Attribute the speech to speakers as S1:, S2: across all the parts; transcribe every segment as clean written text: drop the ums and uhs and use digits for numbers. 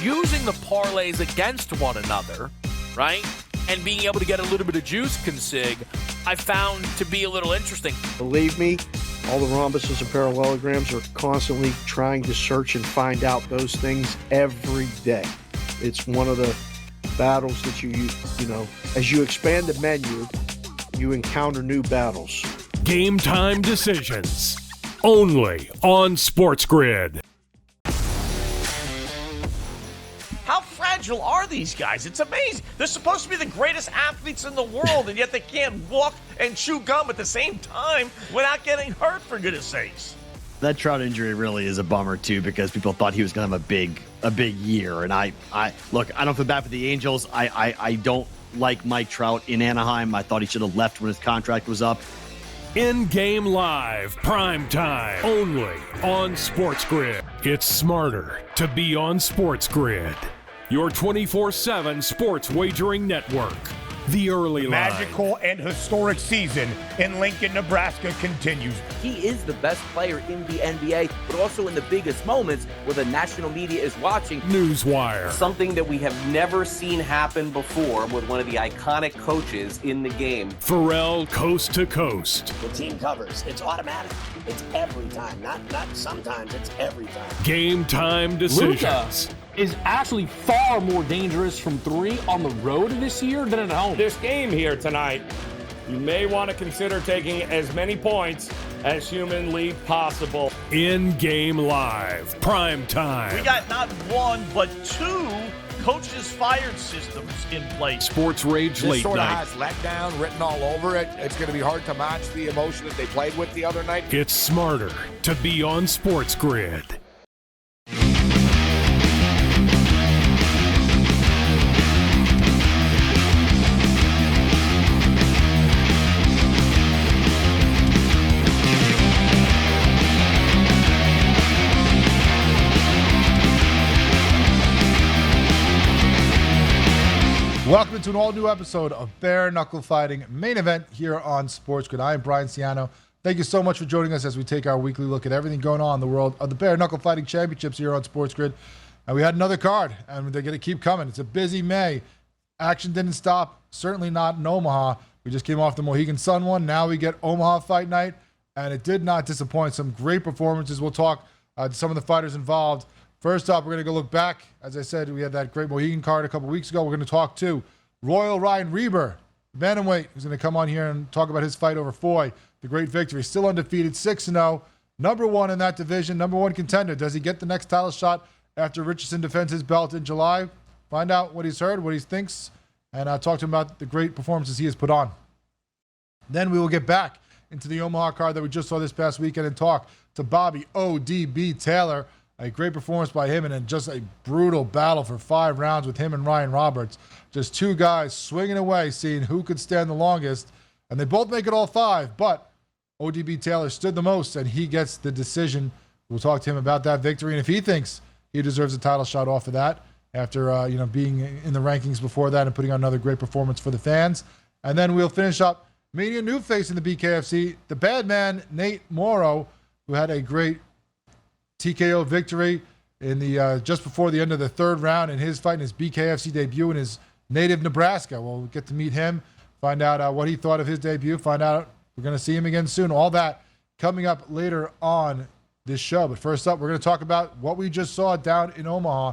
S1: using the parlays against one another, right? And being able to get a little bit of juice consig, I found to be a little interesting.
S2: Believe me, all the rhombuses and parallelograms are constantly trying to search and find out those things every day. It's one of the battles that you know, as you expand the menu, you encounter new battles.
S3: Game time decisions, only on SportsGrid.
S4: How fragile are these guys? It's amazing. They're supposed to be the greatest athletes in the world, and yet they can't walk and chew gum at the same time without getting hurt, for goodness sakes.
S5: That Trout injury really is a bummer, too, because people thought he was going to have a big year. And I look, I don't feel bad for the Angels. I don't like Mike Trout in Anaheim. I thought he should have left when his contract was up.
S3: In-game live, prime time, only on SportsGrid. It's smarter to be on SportsGrid. Your 24/7 sports wagering network. The early line.
S6: Magical and historic season in Lincoln, Nebraska continues.
S7: He is the best player in the NBA, but also in the biggest moments where the national media is watching.
S3: Newswire.
S8: Something that we have never seen happen before with one of the iconic coaches in the game.
S3: Pharrell, coast to coast.
S9: The team covers. It's automatic. It's every time. Not sometimes. It's every time.
S3: Game time decisions.
S10: Luka is actually far more dangerous from three on the road this year than at home.
S6: This game here tonight, you may want to consider taking as many points as humanly possible.
S3: In-game live, prime time.
S4: We got not one, but two coaches fired systems in place.
S3: Sports Rage
S11: this
S3: late
S11: sort
S3: night.
S11: of has letdown written all over it. It's going to be hard to match the emotion that they played with the other night.
S3: It's smarter to be on SportsGrid.
S12: Welcome to an all-new episode of Bare Knuckle Fighting Main Event here on SportsGrid. I am Brian Ciano. Thank you so much for joining us as we take our weekly look at everything going on in the world of the Bare Knuckle Fighting Championships here on SportsGrid. And we had another card, and they're going to keep coming. It's a busy May. Action didn't stop, certainly not in Omaha. We just came off the Mohegan Sun one. Now we get Omaha Fight Night, and it did not disappoint. Some great performances. We'll talk to some of the fighters involved. First up, we're going to go look back. As I said, we had that great Mohegan card a couple weeks ago. We're going to talk to Royal Ryan Reber, bantamweight, who's going to come on here and talk about his fight over Foy. The great victory. Still undefeated, 6-0. Number one in that division, number one contender. Does he get the next title shot after Richardson defends his belt in July? Find out what he's heard, what he thinks, and talk to him about the great performances he has put on. Then we will get back into the Omaha card that we just saw this past weekend and talk to Bobby ODB Taylor. A great performance by him, and then just a brutal battle for 5 rounds with him and Ryan Roberts. Just two guys swinging away, seeing who could stand the longest. And they both make it all 5, but ODB Taylor stood the most, and he gets the decision. We'll talk to him about that victory, and if he thinks he deserves a title shot off of that after being in the rankings before that and putting on another great performance for the fans. And then we'll finish up meeting a new face in the BKFC, the bad man, Nate Morrow, who had a great TKO victory in the just before the end of the 3rd round in his fight in his BKFC debut in his native Nebraska. We'll get to meet him, find out what he thought of his debut, find out we're going to see him again soon. All that coming up later on this show. But first up, we're going to talk about what we just saw down in Omaha.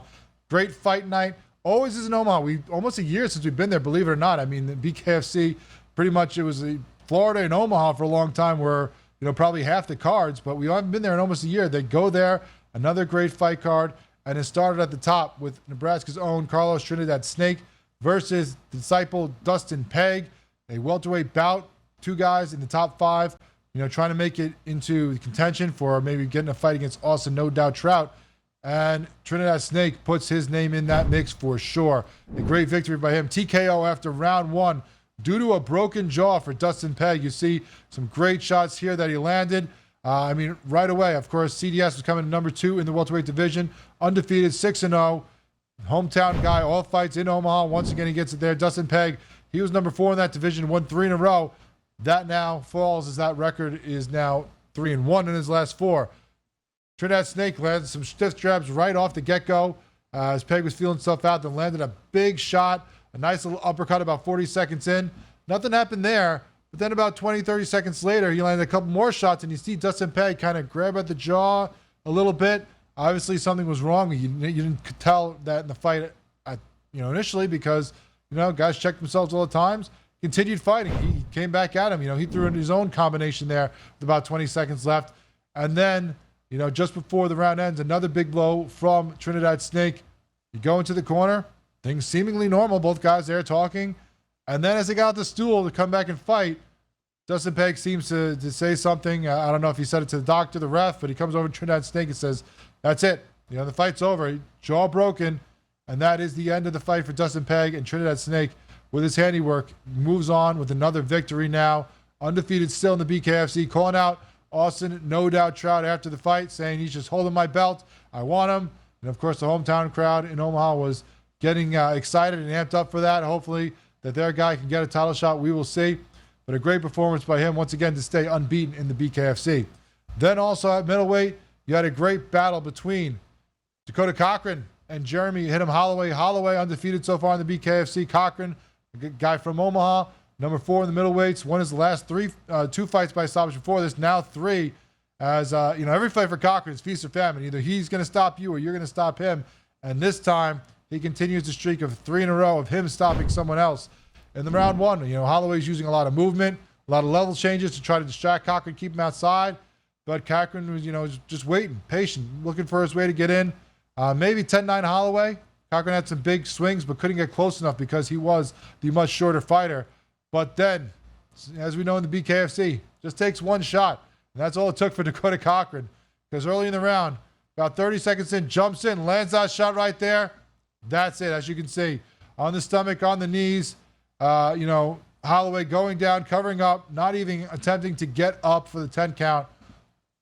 S12: Great fight night. Always is in Omaha. Almost a year since we've been there, believe it or not. I mean, the BKFC, pretty much it was Florida and Omaha for a long time where probably half the cards, but we haven't been there in almost a year. They go there, another great fight card, and it started at the top with Nebraska's own Carlos Trinidad Snake versus disciple Dustin Pegg. A welterweight bout, 2 guys in the top 5, trying to make it into contention for maybe getting a fight against Austin No Doubt Trout. And Trinidad Snake puts his name in that mix for sure. A great victory by him. TKO after round 1. Due to a broken jaw for Dustin Pegg. You see some great shots here that he landed. Right away, of course, CDS was coming number 2 in the welterweight division. Undefeated, 6-0. Hometown guy, all fights in Omaha. Once again, he gets it there. Dustin Pegg, he was number 4 in that division, won 3 in a row. That now falls as that record is now 3-1 in his last 4. Trinidad Snake landed some stiff jabs right off the get-go. as Peg was feeling stuff out, then landed a big shot, a nice little uppercut about 40 seconds in. Nothing happened there, but then about 20, 30 seconds later, he landed a couple more shots, and you see Dustin Peg kind of grab at the jaw a little bit. Obviously, something was wrong. You didn't tell that in the fight, initially, because guys check themselves all the times. Continued fighting. He came back at him. He threw in his own combination there with about 20 seconds left, and then just before the round ends, another big blow from Trinidad Snake. You go into the corner, things seemingly normal. Both guys there talking, and then as they got out the stool to come back and fight, Dustin Peg seems to say something. I don't know if he said it to the doctor, the ref, but he comes over to Trinidad Snake and says, "That's it. The fight's over. Jaw broken." And that is the end of the fight for Dustin Peg, and Trinidad Snake, with his handiwork, moves on with another victory now. Undefeated still in the BKFC, calling out Austin No Doubt Trout after the fight, saying he's just holding my belt. I want him. And, of course, the hometown crowd in Omaha was getting excited and amped up for that. Hopefully that their guy can get a title shot. We will see. But a great performance by him, once again, to stay unbeaten in the BKFC. Then also at middleweight, you had a great battle between Dakota Cochran and Jeremy Hit'em Holloway. Holloway undefeated so far in the BKFC. Cochran, a guy from Omaha, number 4 in the middleweights. Won his last 2 fights by stoppage before this, now 3. As every fight for Cochran is feast or famine. Either he's going to stop you or you're going to stop him. And this time, he continues the streak of 3 in a row of him stopping someone else. In the round 1, Holloway's using a lot of movement, a lot of level changes to try to distract Cochran, keep him outside. But Cochran was, just waiting, patient, looking for his way to get in. Maybe 10-9 Holloway. Cochran had some big swings, but couldn't get close enough because he was the much shorter fighter. But then, as we know in the BKFC, just takes one shot. And that's all it took for Dakota Cochran. Because early in the round, about 30 seconds in, jumps in, lands that shot right there. That's it, as you can see. On the stomach, on the knees. Holloway going down, covering up, not even attempting to get up for the 10 count.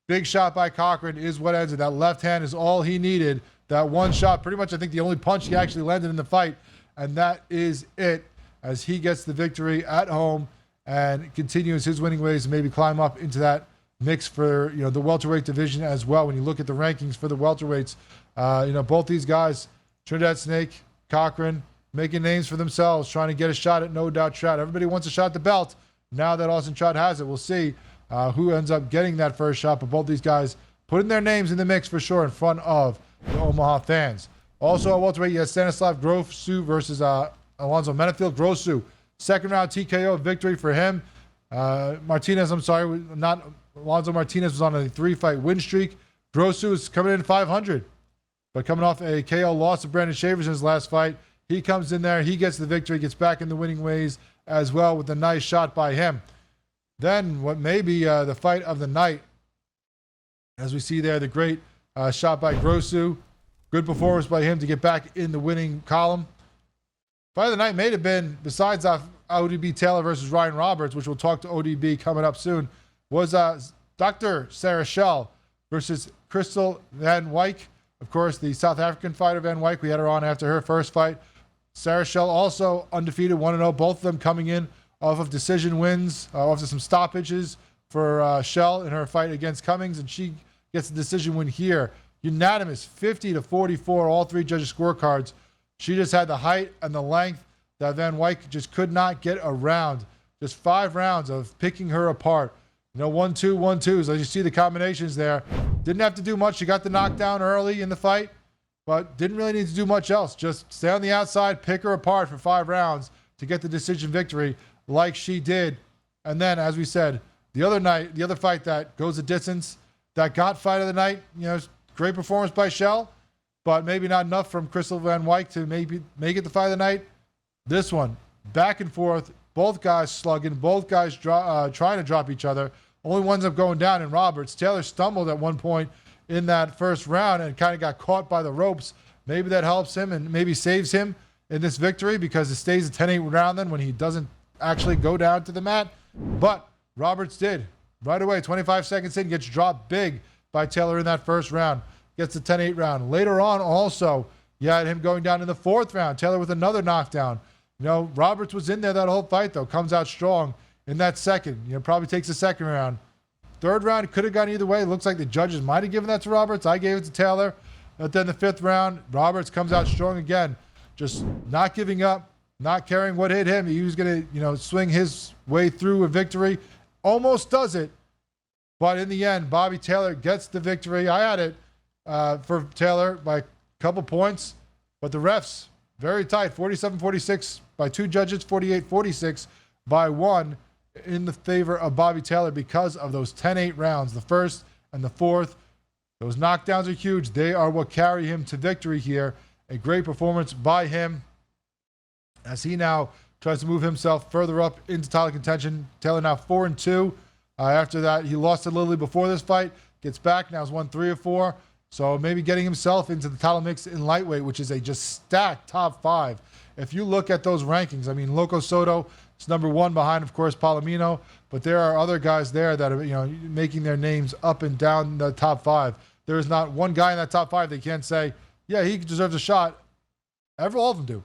S12: Big shot by Cochran is what ends it. That left hand is all he needed. That one shot, pretty much I think the only punch he actually landed in the fight. And that is it, as he gets the victory at home and continues his winning ways to maybe climb up into that mix for the welterweight division as well. When you look at the rankings for the welterweights, both these guys, Trinidad Snake, Cochran, making names for themselves, trying to get a shot at No Doubt Trout. Everybody wants a shot at the belt. Now that Austin Trout has it, we'll see who ends up getting that first shot. But both these guys putting their names in the mix for sure in front of the Omaha fans. Also at welterweight, you have Stanislav Grosu versus Alonzo Menefield. Grosu, second round TKO victory for him. Martinez was on a 3-fight win streak. Grosu is coming in 500, but coming off a KO loss to Brandon Shavers in his last fight. He comes in there, he gets the victory, gets back in the winning ways as well with a nice shot by him. Then what may be the fight of the night, as we see there, the great shot by Grosu. Good performance by him to get back in the winning column. Fight of the night may have been, besides ODB Taylor versus Ryan Roberts, which we'll talk to ODB coming up soon, was Dr. Sarah Schell versus Crystal Van Wyk. Of course, the South African fighter Van Wyk, we had her on after her first fight. Sarah Schell also undefeated, 1-0, both of them coming in off of decision wins, off of some stoppages for Schell in her fight against Cummings, and she gets the decision win here. Unanimous, 50-44, all 3 judges' scorecards. She just had the height and the length that Van Wyk just could not get around. Just 5 rounds of picking her apart. 1-2, 1-2s. As you see the combinations there. Didn't have to do much. She got the knockdown early in the fight, but didn't really need to do much else. Just stay on the outside, pick her apart for 5 rounds to get the decision victory like she did. And then, as we said, the other fight that goes the distance, that got fight of the night, great performance by Schell, but maybe not enough from Crystal Van Wyk to maybe make it the fight of the night. This one, back and forth, both guys slugging, both guys trying to drop each other. Only one ends up going down in Roberts. Taylor stumbled at one point in that first round and kind of got caught by the ropes. Maybe that helps him and maybe saves him in this victory because it stays a 10-8 round then when he doesn't actually go down to the mat. But Roberts did. Right away, 25 seconds in, gets dropped big by Taylor in that first round. Gets the 10-8 round. Later on also, you had him going down in the 4th round. Taylor with another knockdown. Roberts was in there that whole fight, though. Comes out strong in that second. Probably takes the second round. 3rd round, could have gone either way. Looks like the judges might have given that to Roberts. I gave it to Taylor. But then the 5th round, Roberts comes out strong again, just not giving up, not caring what hit him. He was going to, swing his way through a victory. Almost does it. But in the end, Bobby Taylor gets the victory. I had it for Taylor by a couple points, but the refs, very tight, 47-46 by 2 judges, 48-46 by 1 in the favor of Bobby Taylor because of those 10-8 rounds, the first and the fourth. Those knockdowns are huge. They are what carry him to victory here. A great performance by him as he now tries to move himself further up into title contention. Taylor now 4-2. After that, he lost to Lilly before this fight. Gets back, now has won 3 or 4. So maybe getting himself into the title mix in lightweight, which is a just stacked top 5. If you look at those rankings, I mean, Loco Soto is number 1 behind, of course, Palomino. But there are other guys there that are, making their names up and down the top 5. There is not one guy in that top 5 that can't say, yeah, he deserves a shot. All of them do.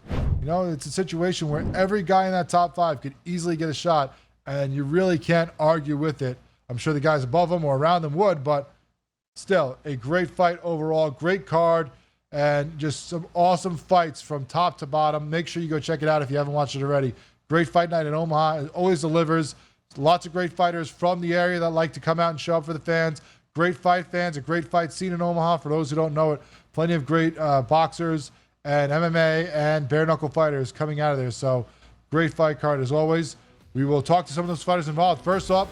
S12: It's a situation where every guy in that top 5 could easily get a shot, and you really can't argue with it. I'm sure the guys above them or around them would, but still, a great fight overall, great card, and just some awesome fights from top to bottom. Make sure you go check it out if you haven't watched it already. Great fight night in Omaha. It always delivers. Lots of great fighters from the area that like to come out and show up for the fans. Great fight fans, a great fight scene in Omaha. For those who don't know it, plenty of great boxers and MMA and bare knuckle fighters coming out of there. So great fight card as always. We will talk to some of those fighters involved. First up,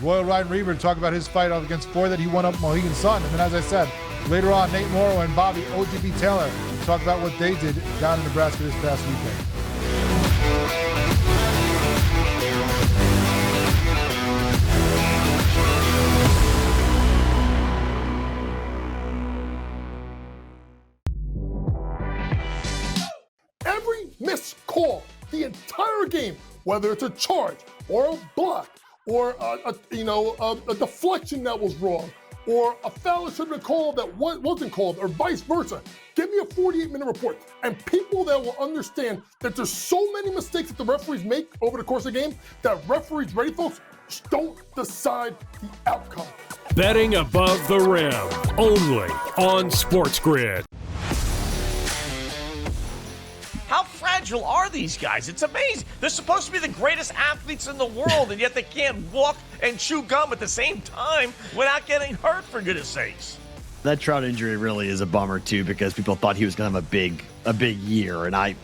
S12: Royal Ryan Reber to talk about his fight up against Foy that he won up Mohegan Sun. And then, as I said, later on, Nate Morrow and Bobby ODB Taylor talk about what they did down in Nebraska this past weekend.
S13: Every missed call, the entire game, whether it's a charge or a block or a deflection that was wrong or a foul that should have been called that wasn't called or vice versa, give me a 48-minute report. And people that will understand that there's so many mistakes that the referees make over the course of the game that referees, ready folks, don't decide the outcome.
S3: Betting above the rim, only on SportsGrid.
S4: How fragile are these guys? It's amazing. They're supposed to be the greatest athletes in the world, and yet they can't walk and chew gum at the same time without getting hurt, for goodness sakes.
S5: That Trout injury really is a bummer too, because people thought he was going to have a big year. And I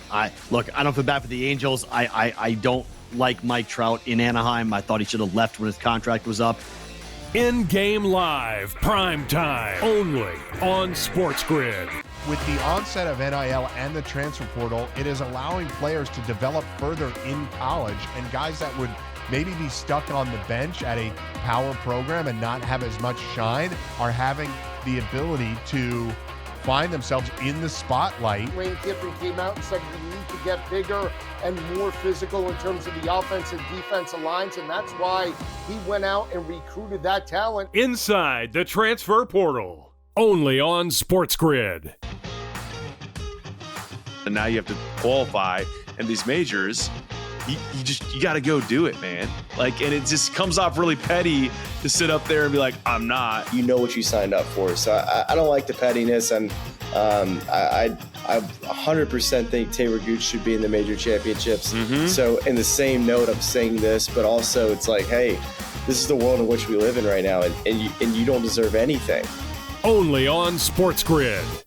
S5: look, I don't feel bad for the Angels. I don't like Mike Trout in Anaheim. I thought he should have left when his contract was up.
S3: In-game live, prime time, only on SportsGrid.
S14: With the onset of NIL and the transfer portal, it is allowing players to develop further in college, and guys that would maybe be stuck on the bench at a power program and not have as much shine are having the ability to find themselves in the spotlight.
S13: Lane Kiffin came out and said we need to get bigger and more physical in terms of the offense and defensive lines, and that's why he went out and recruited that talent.
S3: Inside the transfer portal, only on SportsGrid.
S15: And now you have to qualify, and these majors, you got to go do it, man. And it just comes off really petty to sit up there and be like, I'm not.
S16: You know what you signed up for. So I don't like the pettiness, and I 100% think Taylor Gooch should be in the major championships. Mm-hmm. So in the same note, I'm saying this, but also it's like, hey, this is the world in which we live in right now, and you don't deserve anything.
S3: Only on SportsGrid.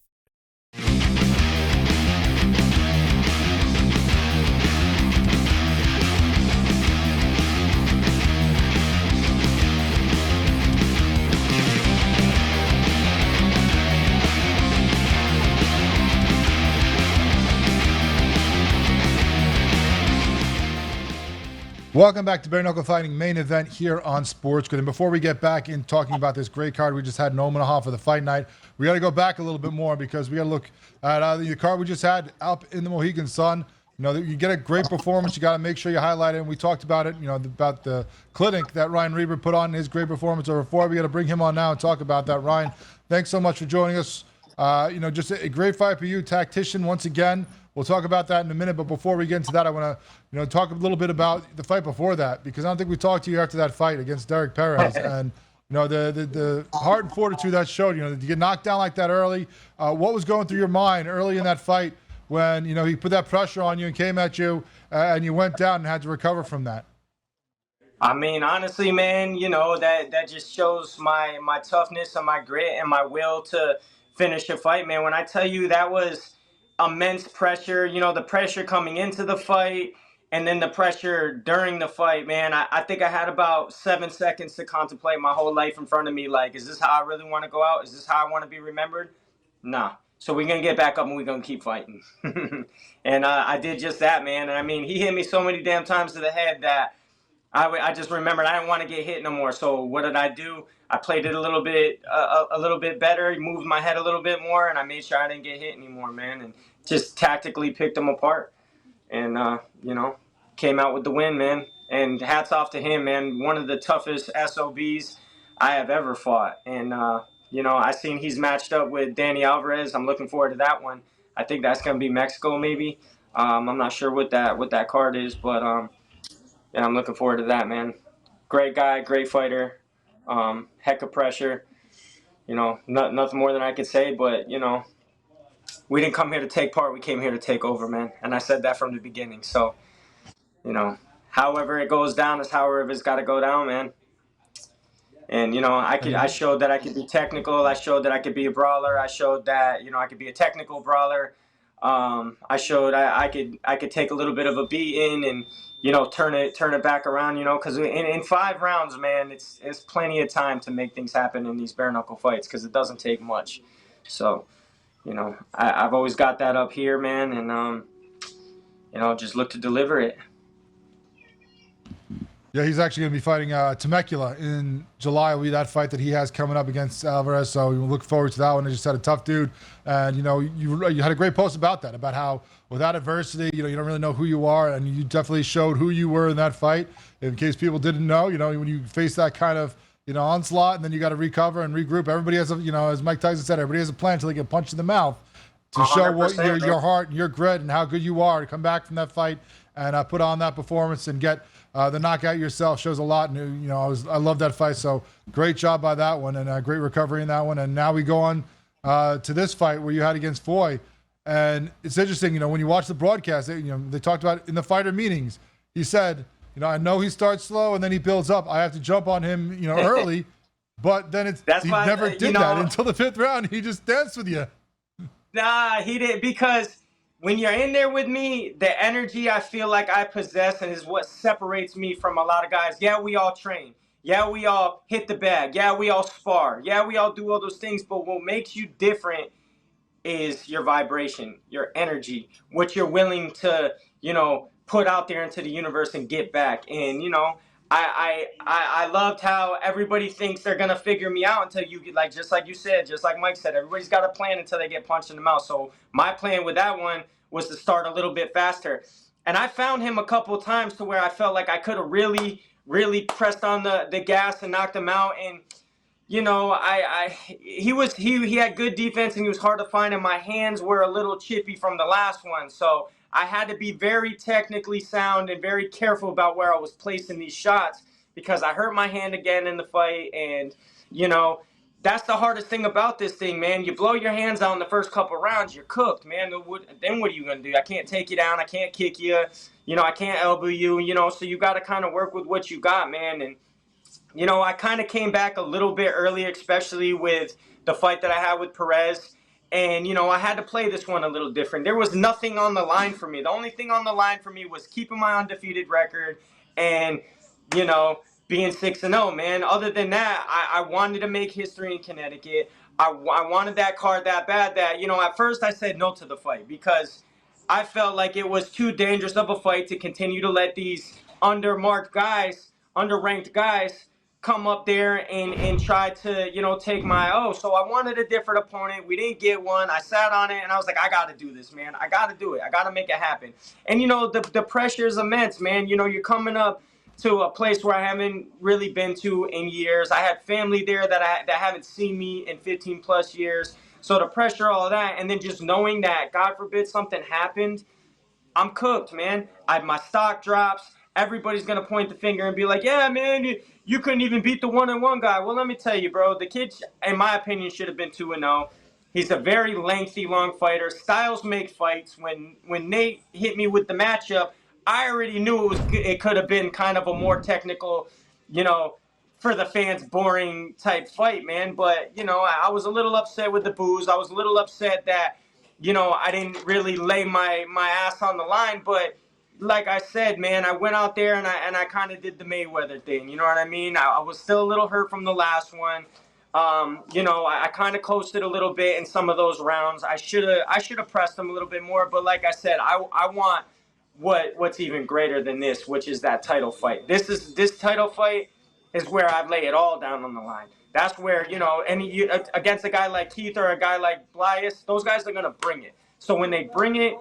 S12: Welcome back to Bare Knuckle Fighting main event here on SportsGrid. And before we get back in talking about this great card we just had in Omaha for the fight night, we got to go back a little bit more because we got to look at the card we just had up in the Mohegan Sun. You get a great performance, you got to make sure you highlight it. And we talked about it, about the clinic that Ryan Reber put on, his great performance over 4. We got to bring him on now and talk about that. Ryan, thanks so much for joining us. Just a great fight for you, tactician once again. We'll talk about that in a minute, but before we get into that, I want to, talk a little bit about the fight before that, because I don't think we talked to you after that fight against Derek Perez. And The heart and fortitude that showed. You get knocked down like that early. What was going through your mind early in that fight when he put that pressure on you and came at you, and you went down and had to recover from that?
S17: I mean, honestly, man, that just shows my toughness and my grit and my will to finish a fight, man. When I tell you that was immense pressure, the pressure coming into the fight and then the pressure during the fight, man, I think I had about 7 seconds to contemplate my whole life in front of me. Like, is this how I really want to go out? Is this how I want to be remembered? Nah. So we're going to get back up and we're going to keep fighting. And I did just that, man. And I mean, he hit me so many damn times to the head that I just remembered I didn't want to get hit no more. So what did I do? I played it a little bit better, moved my head a little bit more, and I made sure I didn't get hit anymore, man. And just tactically picked them apart, and came out with the win, man. And hats off to him, man. One of the toughest SOBs I have ever fought. And I seen he's matched up with Danny Alvarez. I'm looking forward to that one. I think that's gonna be Mexico, maybe. I'm not sure what that card is, but yeah, I'm looking forward to that, man. Great guy, great fighter, heck of pressure. Nothing more than I could say, but, we didn't come here to take part. We came here to take over, man. And I said that from the beginning. So, however it goes down is however it's got to go down, man. And, I showed that I could be technical. I showed that I could be a brawler. I showed that, I could be a technical brawler. I showed I could take a little bit of a beating and, turn it back around, because in 5 rounds, man, it's plenty of time to make things happen in these bare knuckle fights because it doesn't take much. So, I've always got that up here, man, and just look to deliver it.
S12: Yeah, he's actually going to be fighting Temecula in July. Will be that fight that he has coming up against Alvarez. So we look forward to that one. He just had a tough dude, and you had a great post about that, about how without adversity, you don't really know who you are, and you definitely showed who you were in that fight. In case people didn't know, when you face that kind of onslaught, and then you got to recover and regroup. Everybody has as Mike Tyson said, everybody has a plan until they get punched in the mouth to show what your heart and your grit and how good you are to come back from that fight and put on that performance and get the knockout yourself. Shows a lot. And I love that fight. So great job by that one, and great recovery in that one. And now we go on to this fight where you had against Foy. And it's interesting, when you watch the broadcast, they talked about in the fighter meetings. He said, I know he starts slow and then he builds up. I have to jump on him, early. But then he never did that until the 5th round. He just danced with you.
S17: Nah, he did, because when you're in there with me, the energy I feel like I possess and is what separates me from a lot of guys. Yeah, we all train. Yeah, we all hit the bag. Yeah, we all spar. Yeah, we all do all those things. But what makes you different is your vibration, your energy, what you're willing to, put out there into the universe and get back. And, I loved how everybody thinks they're going to figure me out until you get, just like you said, just like Mike said, everybody's got a plan until they get punched in the mouth. So my plan with that one was to start a little bit faster. And I found him a couple of times to where I felt like I could have really, really pressed on the gas and knocked him out. And, he had good defense and he was hard to find, and my hands were a little chippy from the last one. So I had to be very technically sound and very careful about where I was placing these shots because I hurt my hand again in the fight. And, that's the hardest thing about this thing, man. You blow your hands out in the first couple rounds, you're cooked, man. Then what are you going to do? I can't take you down. I can't kick you. I can't elbow you, so you got to kind of work with what you got, man. And, I kind of came back a little bit early, especially with the fight that I had with Perez. And, I had to play this one a little different. There was nothing on the line for me. The only thing on the line for me was keeping my undefeated record and, being 6-0, man. Other than that, I wanted to make history in Connecticut. I wanted that card that bad that, at first I said no to the fight because I felt like it was too dangerous of a fight to continue to let these underranked guys come up there and try to, take my So I wanted a different opponent. We didn't get one. I sat on it and I was like, I got to do this, man. I got to do it. I got to make it happen. And, the pressure is immense, man. You're coming up to a place where I haven't really been to in years. I had family there that haven't seen me in 15 plus years. So the pressure, all of that, and then just knowing that, God forbid, something happened, I'm cooked, man. My stock drops. everybody's going to point the finger and be like, yeah, man, you couldn't even beat the 1-1 guy. Well, let me tell you, bro, the kid, in my opinion, should have been 2-0. He's a very lengthy, long fighter. Styles make fights. When Nate hit me with the matchup, I already knew it could have been kind of a more technical, for the fans, boring type fight, man. But, I was a little upset with the booze. I was a little upset that, I didn't really lay my ass on the line. But like I said, man, I went out there and I kind of did the Mayweather thing. You know what I mean? I was still a little hurt from the last one. I kind of coasted a little bit in some of those rounds. I should have pressed him a little bit more. But like I said, I want what's even greater than this, which is that title fight. This title fight is where I lay it all down on the line. That's where, against a guy like Keith or a guy like Blias, those guys are going to bring it. So when they bring it,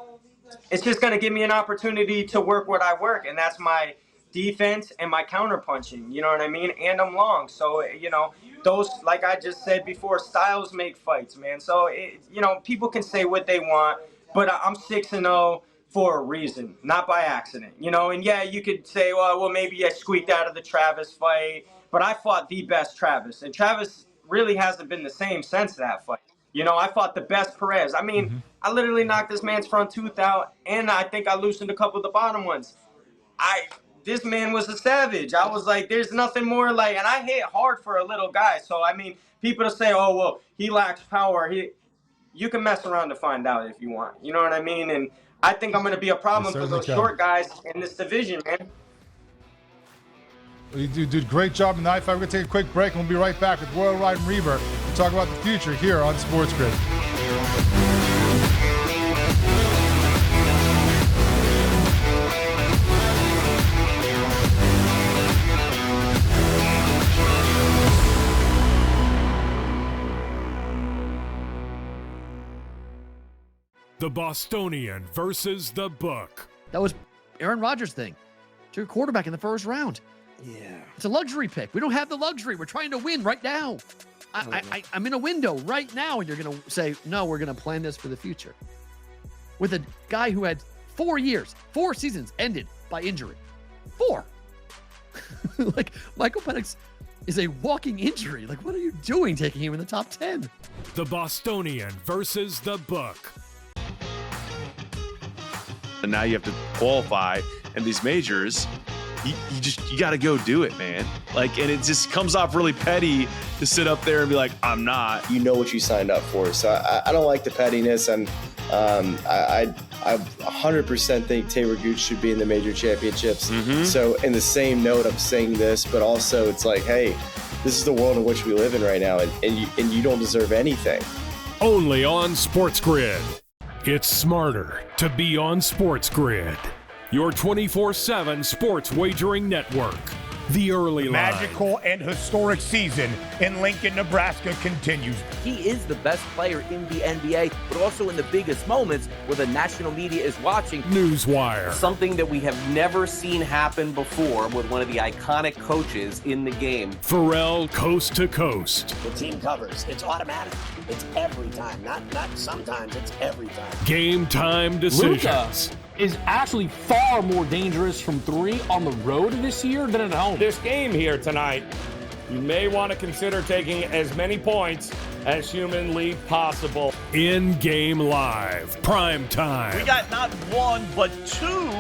S17: it's just going to give me an opportunity to work what I work, and that's my defense and my counter punching, you know what I mean? And I'm long. So, those, like I just said before, styles make fights, man. So, people can say what they want, but I'm 6-0 for a reason, not by accident, And yeah, you could say, well, maybe I squeaked out of the Travis fight, but I fought the best Travis, and Travis really hasn't been the same since that fight. I fought the best Perez. I mean, I literally knocked this man's front tooth out, and I think I loosened a couple of the bottom ones. This man was a savage. I was like, there's nothing more and I hit hard for a little guy. So, I mean, people to say, oh, well, he lacks power. You can mess around to find out if you want. You know what I mean? And I think I'm going to be a problem for those short guys in this division, man.
S12: You did a great job in the night fight. We're going to take a quick break, and we'll be right back with Royal Ryan Reber to talk about the future here on SportsGrid.
S3: The Bostonian versus the Book.
S18: That was Aaron Rodgers' thing. To your quarterback in the first round.
S2: Yeah.
S18: It's a luxury pick. We don't have the luxury. We're trying to win right now. I'm in a window right now, and you're going to say, no, we're going to plan this for the future. With a guy who had 4 seasons ended by injury. 4. Like, Michael Penix is a walking injury. Like, what are you doing taking him in the top 10?
S3: The Bostonian versus the Book.
S15: And now you have to qualify, and these majors, you got to go do it, man. Like, and it just comes off really petty to sit up there and be like, I'm not.
S16: You know what you signed up for. So I don't like the pettiness, and I 100% think Taylor Gooch should be in the major championships. So in the same note, I'm saying this, but also it's like, hey, this is the world in which we live in right now, and you don't deserve anything.
S3: Only on SportsGrid. It's smarter to be on SportsGrid. Your 24/7 sports wagering network. The early line.
S19: Magical and historic season in Lincoln, Nebraska continues.
S7: He is the best player in the NBA, but also in the biggest moments where the national media is watching.
S3: Newswire.
S8: Something that we have never seen happen before with one of the iconic coaches in the game.
S3: Pharrell Coast to Coast.
S9: The team covers. It's automatic. It's every time. Not sometimes. It's every time.
S3: Game time decisions.
S10: Luka is actually far more dangerous from 3 on the road this year than at home.
S6: This game here tonight, you may want to consider taking as many points as humanly possible.
S3: In-game live, prime time.
S4: We got not 1, but 2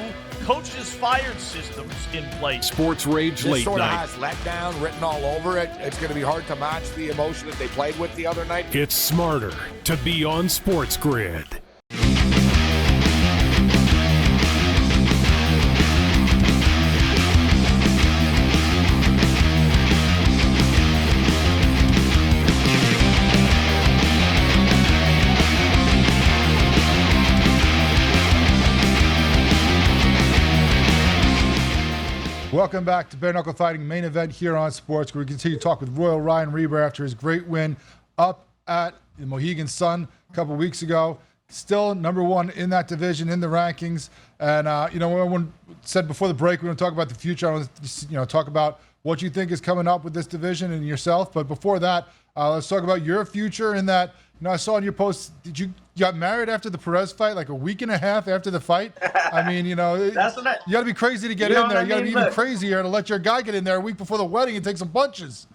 S4: coaches fired systems in place.
S3: Sports Rage
S11: This
S3: late
S11: sort of
S3: night.
S11: has letdown written all over it. It's going to be hard to match the emotion that they played with the other night.
S3: It's smarter to be on SportsGrid.
S12: Welcome back to Bare Knuckle Fighting main event here on SportsGrid. We continue to talk with Royal Ryan Reber after his great win up at the Mohegan Sun a couple weeks ago. Still number 1 in that division in the rankings. And when said before the break, we're going to talk about the future. I want to talk about what you think is coming up with this division and yourself. But before that, let's talk about your future. In that, I saw in your post, you got married after the Perez fight, like a week and a half after the fight? I mean, you got to be crazy to get in there. You got to be even crazier to let your guy get in there a week before the wedding and take some punches.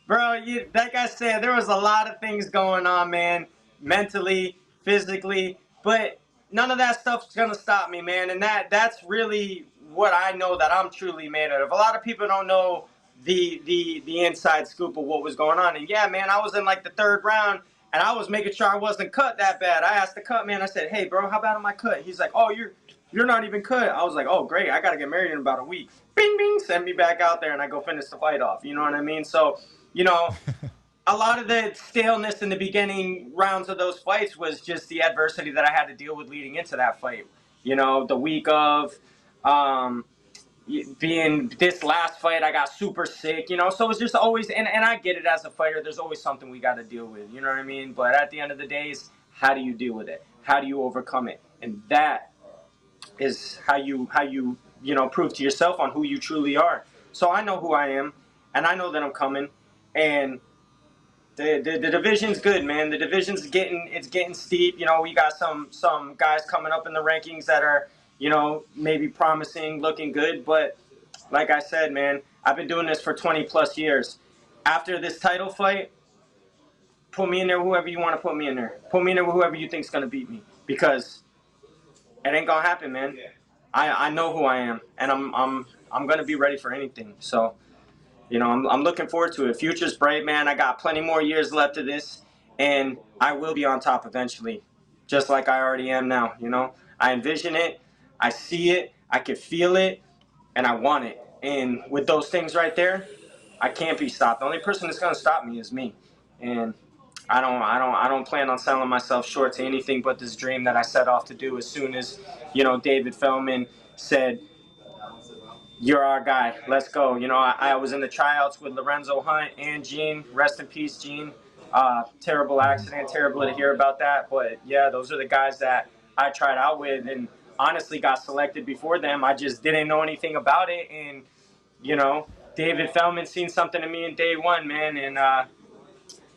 S17: Bro, like I said, there was a lot of things going on, man, mentally, physically, but none of that stuff's going to stop me, man. And that's really what I know that I'm truly made out of. A lot of people don't know the inside scoop of what was going on. And yeah, man, I was in like the third round and I was making sure I wasn't cut that bad. I asked the cut man, I said, hey, bro, how bad am I cut? He's like, oh, you're not even cut. I was like, oh, great. I got to get married in about a week. Bing, bing, send me back out there and I go finish the fight off. You know what I mean? So, a lot of the staleness in the beginning rounds of those fights was just the adversity that I had to deal with leading into that fight. The week of being this last fight, I got super sick, so it was just always, and I get it as a fighter, there's always something we got to deal with, you know what I mean? But at the end of the day, how do you deal with it? How do you overcome it? And that is how you prove to yourself on who you truly are. So I know who I am, and I know that I'm coming, and the division's good, man. The division's getting steep. We got some guys coming up in the rankings that are, maybe promising, looking good. But like I said, man, I've been doing this for 20 plus years. After this title fight, put me in there whoever you want to put me in there. Put me in there with whoever you think's gonna beat me, because it ain't gonna happen, man. I know who I am, and I'm gonna be ready for anything. So, I'm looking forward to it. Future's bright, man. I got plenty more years left of this, and I will be on top eventually, just like I already am now. I envision it, I see it, I can feel it, and I want it. And with those things right there, I can't be stopped. The only person that's gonna stop me is me, and I don't plan on selling myself short to anything but this dream that I set off to do. As soon as David Feldman said, you're our guy, let's go. I was in the tryouts with Lorenzo Hunt and Gene. Rest in peace, Gene. Terrible accident, terrible to hear about that. But yeah, those are the guys that I tried out with and honestly got selected before them. I just didn't know anything about it. And, David Feldman seen something in me in day one, man. And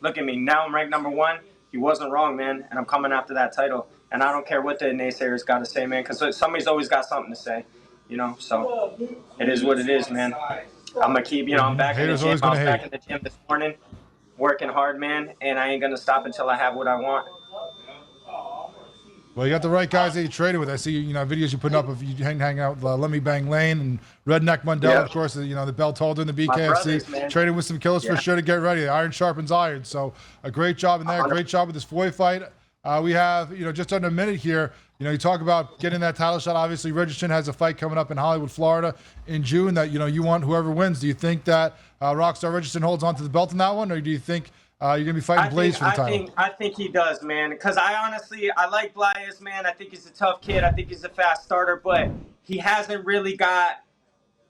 S17: look at me. Now I'm ranked number one. He wasn't wrong, man. And I'm coming after that title. And I don't care what the naysayers got to say, man, because somebody's always got something to say. So it is what it is, man. I'm going to keep, I'm back in the gym. I was back in the gym this morning, working hard, man, and I ain't going to stop until I have what I want.
S12: Well, you got the right guys that you traded with. I see, videos you putting up of you hang out with Let Me Bang Lane and Redneck Mundell, of course, the belt holder in the BKFC. Traded with some killers for sure to get ready. Iron sharpens iron. So a great job in there. Great job with this Floyd fight. We have, just under a minute here. You talk about getting that title shot. Obviously, Richardson has a fight coming up in Hollywood, Florida in June that, you want whoever wins. Do you think that Rockstar Richardson holds on to the belt in that one, or do you think you're going to be fighting Blaze for the title?
S17: I think he does, man, because I like Blaze, man. I think he's a tough kid. I think he's a fast starter, but he hasn't really got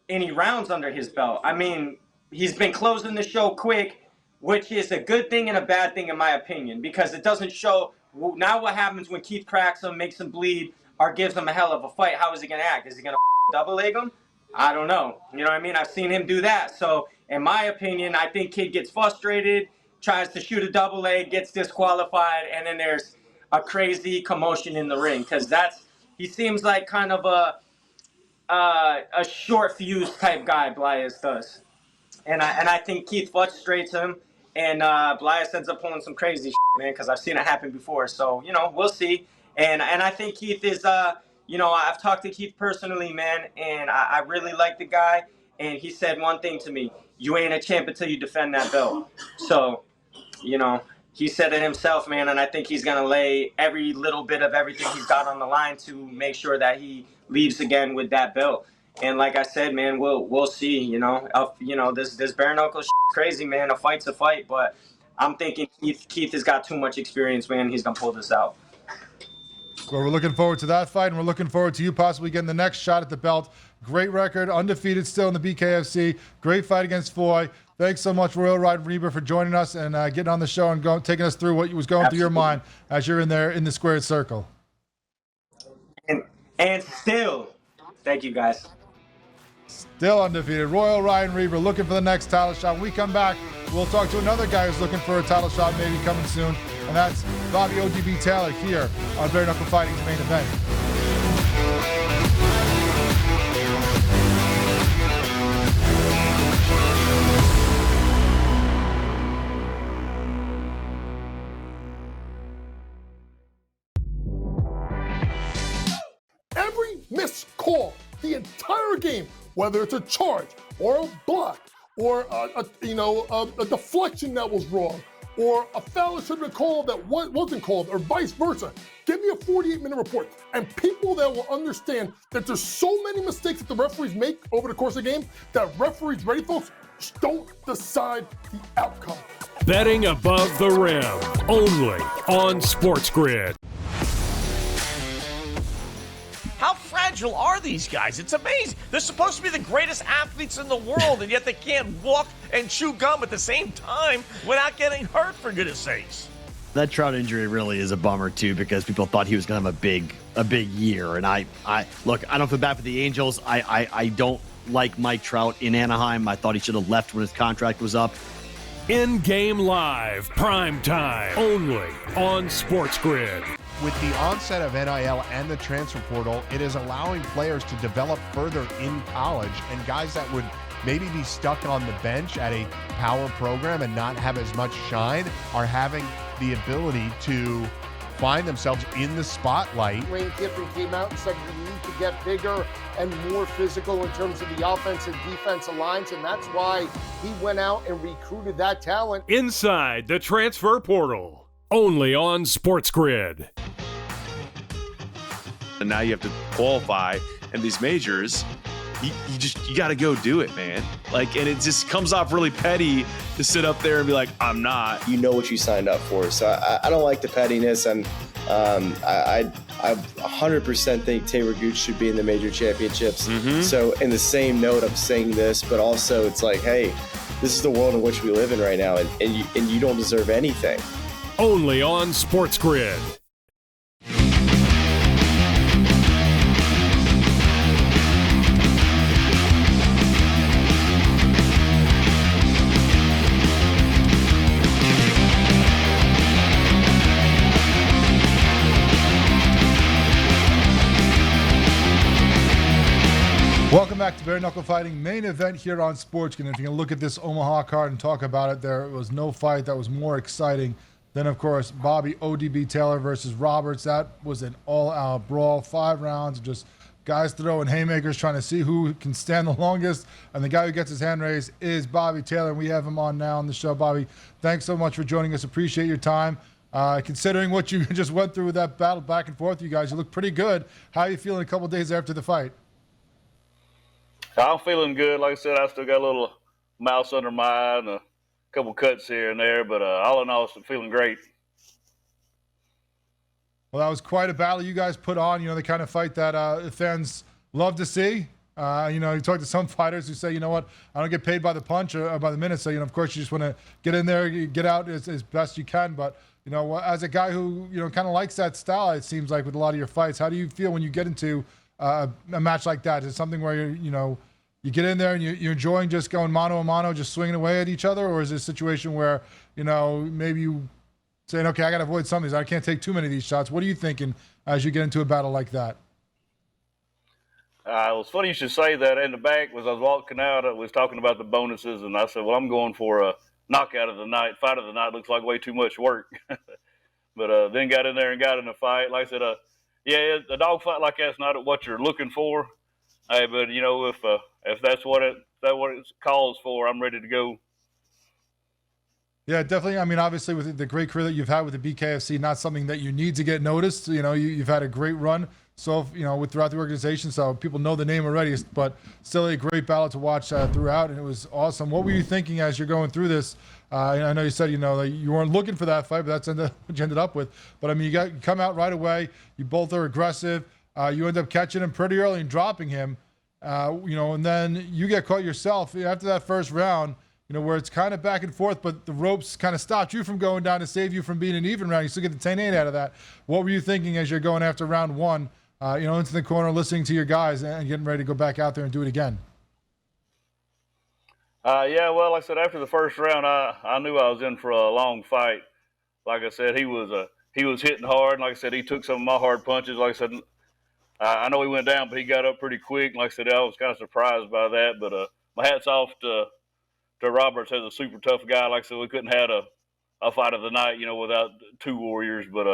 S17: any rounds under his belt. I mean, he's been closing the show quick, which is a good thing and a bad thing in my opinion, because it doesn't show. Now what happens when Keith cracks him, makes him bleed, or gives him a hell of a fight? How is he going to act? Is he going to double leg him? I don't know. You know what I mean? I've seen him do that. So, in my opinion, I think Kid gets frustrated, tries to shoot a double leg, gets disqualified, and then there's a crazy commotion in the ring. Because he seems like kind of a short fuse type guy, Blyas does. And I think Keith frustrates him. And Blyas ends up pulling some crazy shit, man, because I've seen it happen before. So, we'll see. And I think Keith is, I've talked to Keith personally, man, and I really like the guy. And he said one thing to me: you ain't a champ until you defend that belt. So, he said it himself, man, and I think he's going to lay every little bit of everything he's got on the line to make sure that he leaves again with that belt. And like I said, man, we'll see. This bare knuckle shit is crazy, man. A fight's a fight, but I'm thinking Keith has got too much experience, man. He's gonna pull this out.
S12: Well, we're looking forward to that fight, and we're looking forward to you possibly getting the next shot at the belt. Great record, undefeated still in the BKFC. Great fight against Foy. Thanks so much, Royal Ride Reba, for joining us and getting on the show and taking us through what was going through your mind as you're in there in the squared circle.
S17: And still, thank you guys.
S12: Still undefeated. Royal Ryan Reaver looking for the next title shot. When we come back, we'll talk to another guy who's looking for a title shot, maybe coming soon, and that's Bobby ODB Taylor here on Bare Knuckle Fighting's main event.
S13: Every missed call, the entire game, whether it's a charge or a block or a deflection that was wrong or a foul that should have been called that wasn't called or vice versa. Give me a 48-minute report. And people that will understand that there's so many mistakes that the referees make over the course of the game that referees, ready folks, just don't decide the outcome.
S3: Betting above the rim, only on SportsGrid.
S4: How fragile are these guys? It's amazing. They're supposed to be the greatest athletes in the world, and yet they can't walk and chew gum at the same time without getting hurt, for goodness sakes.
S5: That Trout injury really is a bummer too, because people thought he was going to have a big year. And I look, I don't feel bad for the Angels. I don't like Mike Trout in Anaheim. I thought he should have left when his contract was up.
S3: In-game live, prime time, only on SportsGrid.
S14: With the onset of NIL and the transfer portal, it is allowing players to develop further in college, and guys that would maybe be stuck on the bench at a power program and not have as much shine are having the ability to find themselves in the spotlight.
S13: Lane Kiffin came out and said we need to get bigger and more physical in terms of the offense and defensive lines, and that's why he went out and recruited that talent.
S3: Inside the transfer portal, only on SportsGrid.
S15: And now you have to qualify, and these majors, you got to go do it, man. Like, and it just comes off really petty to sit up there and be like, I'm not.
S16: You know what you signed up for. So I don't like the pettiness, and I 100% think Taylor Gooch should be in the major championships. So in the same note, I'm saying this, but also it's like, hey, this is the world in which we live in right now, and you don't deserve anything.
S3: Only on SportsGrid.
S12: Welcome back to Bare Knuckle Fighting, main event here on SportsGrid. If you can look at this Omaha card and talk about it, there was no fight that was more exciting than, of course, Bobby ODB Taylor versus Roberts. That was an all-out brawl, 5 rounds, just guys throwing haymakers, trying to see who can stand the longest. And the guy who gets his hand raised is Bobby Taylor. And we have him on now on the show. Bobby, thanks so much for joining us. Appreciate your time. Considering what you just went through with that battle back and forth, you guys, you look pretty good. How are you feeling a couple days after the fight?
S20: I'm feeling good. Like I said, I still got a little mouse under my eye and a couple cuts here and there, but all in all, I'm feeling great.
S12: Well, that was quite a battle you guys put on. You know, the kind of fight that fans love to see. You know, you talk to some fighters who say, you know what, I don't get paid by the punch or by the minute. So, you know, of course, you just want to get in there, get out as best you can. But, you know, as a guy who, you know, kind of likes that style, it seems like with a lot of your fights, how do you feel when you get into a match like that? Is it something where you get in there and you're enjoying just going mano a mano, just swinging away at each other? Or is it a situation where, you know, maybe you saying, okay, I got to avoid some of these. I can't take too many of these shots. What are you thinking as you get into a battle like that?
S20: It was funny you should say that. In the back, as I was walking out, I was talking about the bonuses, and I said, well, I'm going for a knockout of the night. Fight of the night looks like way too much work. But then got in there and got in the fight. Like I said, yeah, a dog fight like that's not what you're looking for. Hey, but you know, if that's what it calls for, I'm ready to go.
S12: Yeah, definitely. I mean, obviously, with the great career that you've had with the BKFC, not something that you need to get noticed. You know, you've had a great run, so you know, throughout the organization, so people know the name already. But still, a great battle to watch throughout, and it was awesome. What were you thinking as you're going through this? I know you said that you weren't looking for that fight, but that's what you ended up with. But I mean, you come out right away. You both are aggressive. You end up catching him pretty early and dropping him. You know, and then you get caught yourself after that first round. You know, where it's kind of back and forth, but the ropes kind of stopped you from going down to save you from being an even round. You still get the 10-8 out of that. What were you thinking as you're going after round one, you know, into the corner, listening to your guys and getting ready to go back out there and do it again?
S20: Yeah, well, like I said, after the first round, I knew I was in for a long fight. Like I said, he was hitting hard. Like I said, he took some of my hard punches. Like I said, I know he went down, but he got up pretty quick. Like I said, I was kind of surprised by that. But my hat's off to Roberts as a super tough guy. Like I said, we couldn't have a fight of the night, without two warriors. But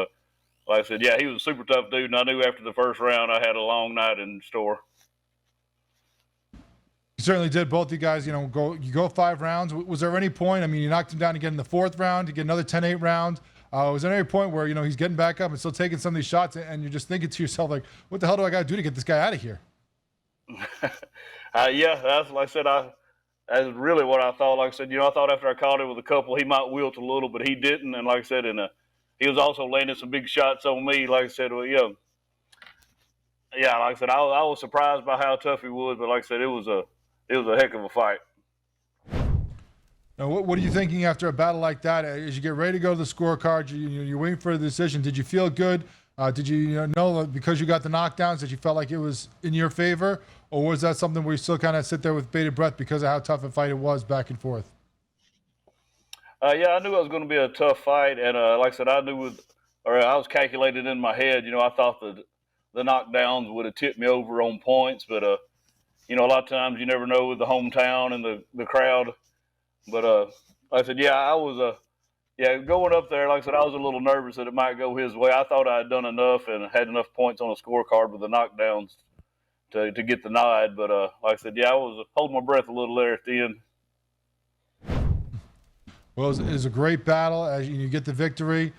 S20: like I said, yeah, he was a super tough dude, and I knew after the first round I had a long night in store.
S12: You certainly did. Both you guys, go 5 rounds. Was there any point? I mean, you knocked him down again in the 4th round to get another 10-8 round. Was there any point where he's getting back up and still taking some of these shots, and you're just thinking to yourself like, "What the hell do I got to do to get this guy out of here?"
S20: Yeah, that's like I said. That's really what I thought. Like I said, I thought after I caught him with a couple, he might wilt a little, but he didn't. And like I said, he was also landing some big shots on me. Like I said, well, yeah, like I said, I was surprised by how tough he was, but like I said, it was a heck of a fight.
S12: Now, what are you thinking after a battle like that? As you get ready to go to the scorecard, you're waiting for a decision. Did you feel good? Did you know because you got the knockdowns that you felt like it was in your favor? Or was that something where you still kind of sit there with bated breath because of how tough a fight it was back and forth?
S20: Yeah, I knew it was going to be a tough fight. And like I said, I was calculated in my head. I thought the knockdowns would have tipped me over on points. But, a lot of times you never know with the hometown and the crowd. But like I said, yeah, I was going up there. Like I said, I was a little nervous that it might go his way. I thought I had done enough and had enough points on the scorecard with the knockdowns to get the nod. But like I said, yeah, I was holding my breath a little there at the end.
S12: Well, it was a great battle. As you get the victory,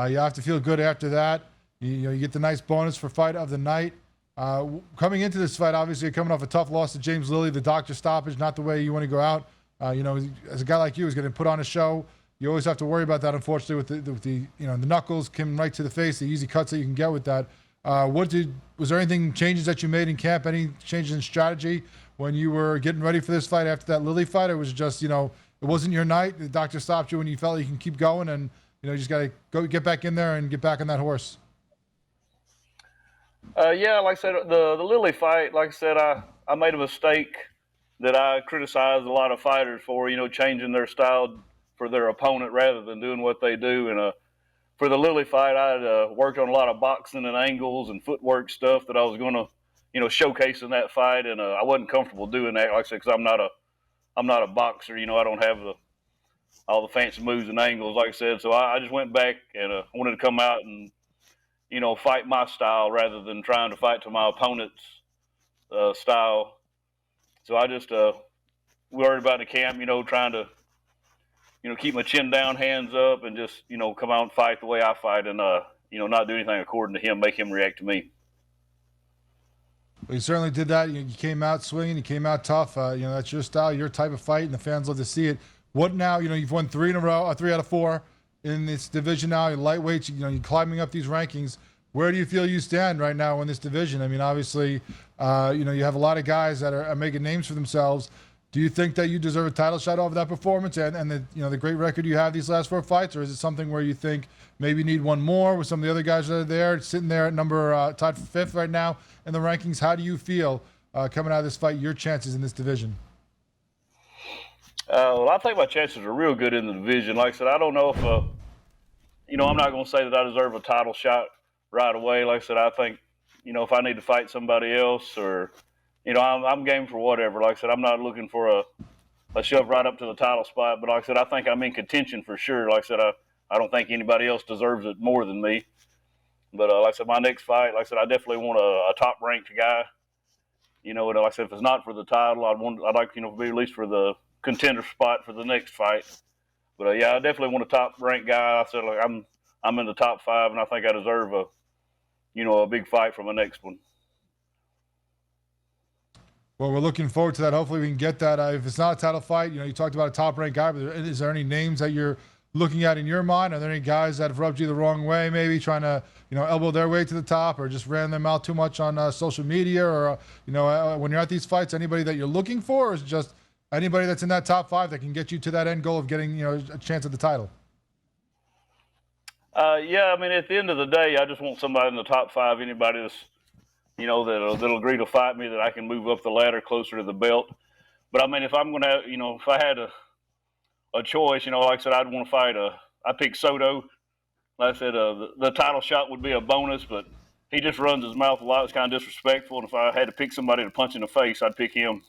S12: you have to feel good after that. You get the nice bonus for fight of the night. Coming into this fight, obviously, you're coming off a tough loss to James Lilly, the doctor stoppage, not the way you want to go out. As a guy like you who's going to put on a show, you always have to worry about that, unfortunately, with the knuckles coming right to the face, the easy cuts that you can get with that. Was there anything changes that you made in camp? Any changes in strategy when you were getting ready for this fight after that Lilly fight? Or was it just, it wasn't your night? The doctor stopped you when you felt you can keep going and, you just got to go get back in there and get back on that horse?
S20: Yeah, like I said, the Lilly fight, like I said, I made a mistake that I criticized a lot of fighters for, changing their style for their opponent rather than doing what they do. And for the Lilly fight, I worked on a lot of boxing and angles and footwork stuff that I was going to, showcase in that fight. And I wasn't comfortable doing that, like I said, because I'm not a boxer. I don't have all the fancy moves and angles, like I said. So I just went back and wanted to come out and, fight my style rather than trying to fight to my opponent's style. So I just worried about the camp, trying to, keep my chin down, hands up, and just, come out and fight the way I fight and, not do anything according to him, make him react to me.
S12: Well, you certainly did that. You came out swinging. You came out tough. That's your style, your type of fight, and the fans love to see it. What now? You've won 3 in a row, 3 out of 4 in this division now. You're lightweights. You're climbing up these rankings. Where do you feel you stand right now in this division? I mean, obviously, you have a lot of guys that are making names for themselves. Do you think that you deserve a title shot over that performance and the great record you have these last 4 fights, or is it something where you think maybe you need one more with some of the other guys that are there, sitting there at number tied for 5th right now in the rankings? How do you feel coming out of this fight, your chances in this division?
S20: Well, I think my chances are real good in the division. Like I said, I don't know if, I'm not going to say that I deserve a title shot right away. Like I said, I think, if I need to fight somebody else or, I'm game for whatever. Like I said, I'm not looking for a shove right up to the title spot. But like I said, I think I'm in contention for sure. Like I said, I don't think anybody else deserves it more than me. But like I said, my next fight, like I said, I definitely want a top-ranked guy. And like I said, if it's not for the title, I'd like, to be at least for the contender spot for the next fight. But yeah, I definitely want a top-ranked guy. I said, like, I'm in the top 5, and I think I deserve a big fight for my next one.
S12: Well, we're looking forward to that. Hopefully we can get that. If it's not a title fight, you talked about a top-ranked guy, but is there any names that you're looking at in your mind? Are there any guys that have rubbed you the wrong way, maybe trying to, elbow their way to the top or just ran them out too much on social media or, when you're at these fights, anybody that you're looking for, or is it just anybody that's in that top 5 that can get you to that end goal of getting, a chance at the title?
S20: Yeah, I mean, at the end of the day, I just want somebody in the top 5, anybody that's, that'll agree to fight me, that I can move up the ladder closer to the belt. But I mean, if I'm going to, if I had a choice, like I said, I'd want to fight I pick Soto. Like I said, the title shot would be a bonus, but he just runs his mouth a lot. It's kind of disrespectful. And if I had to pick somebody to punch in the face, I'd pick him.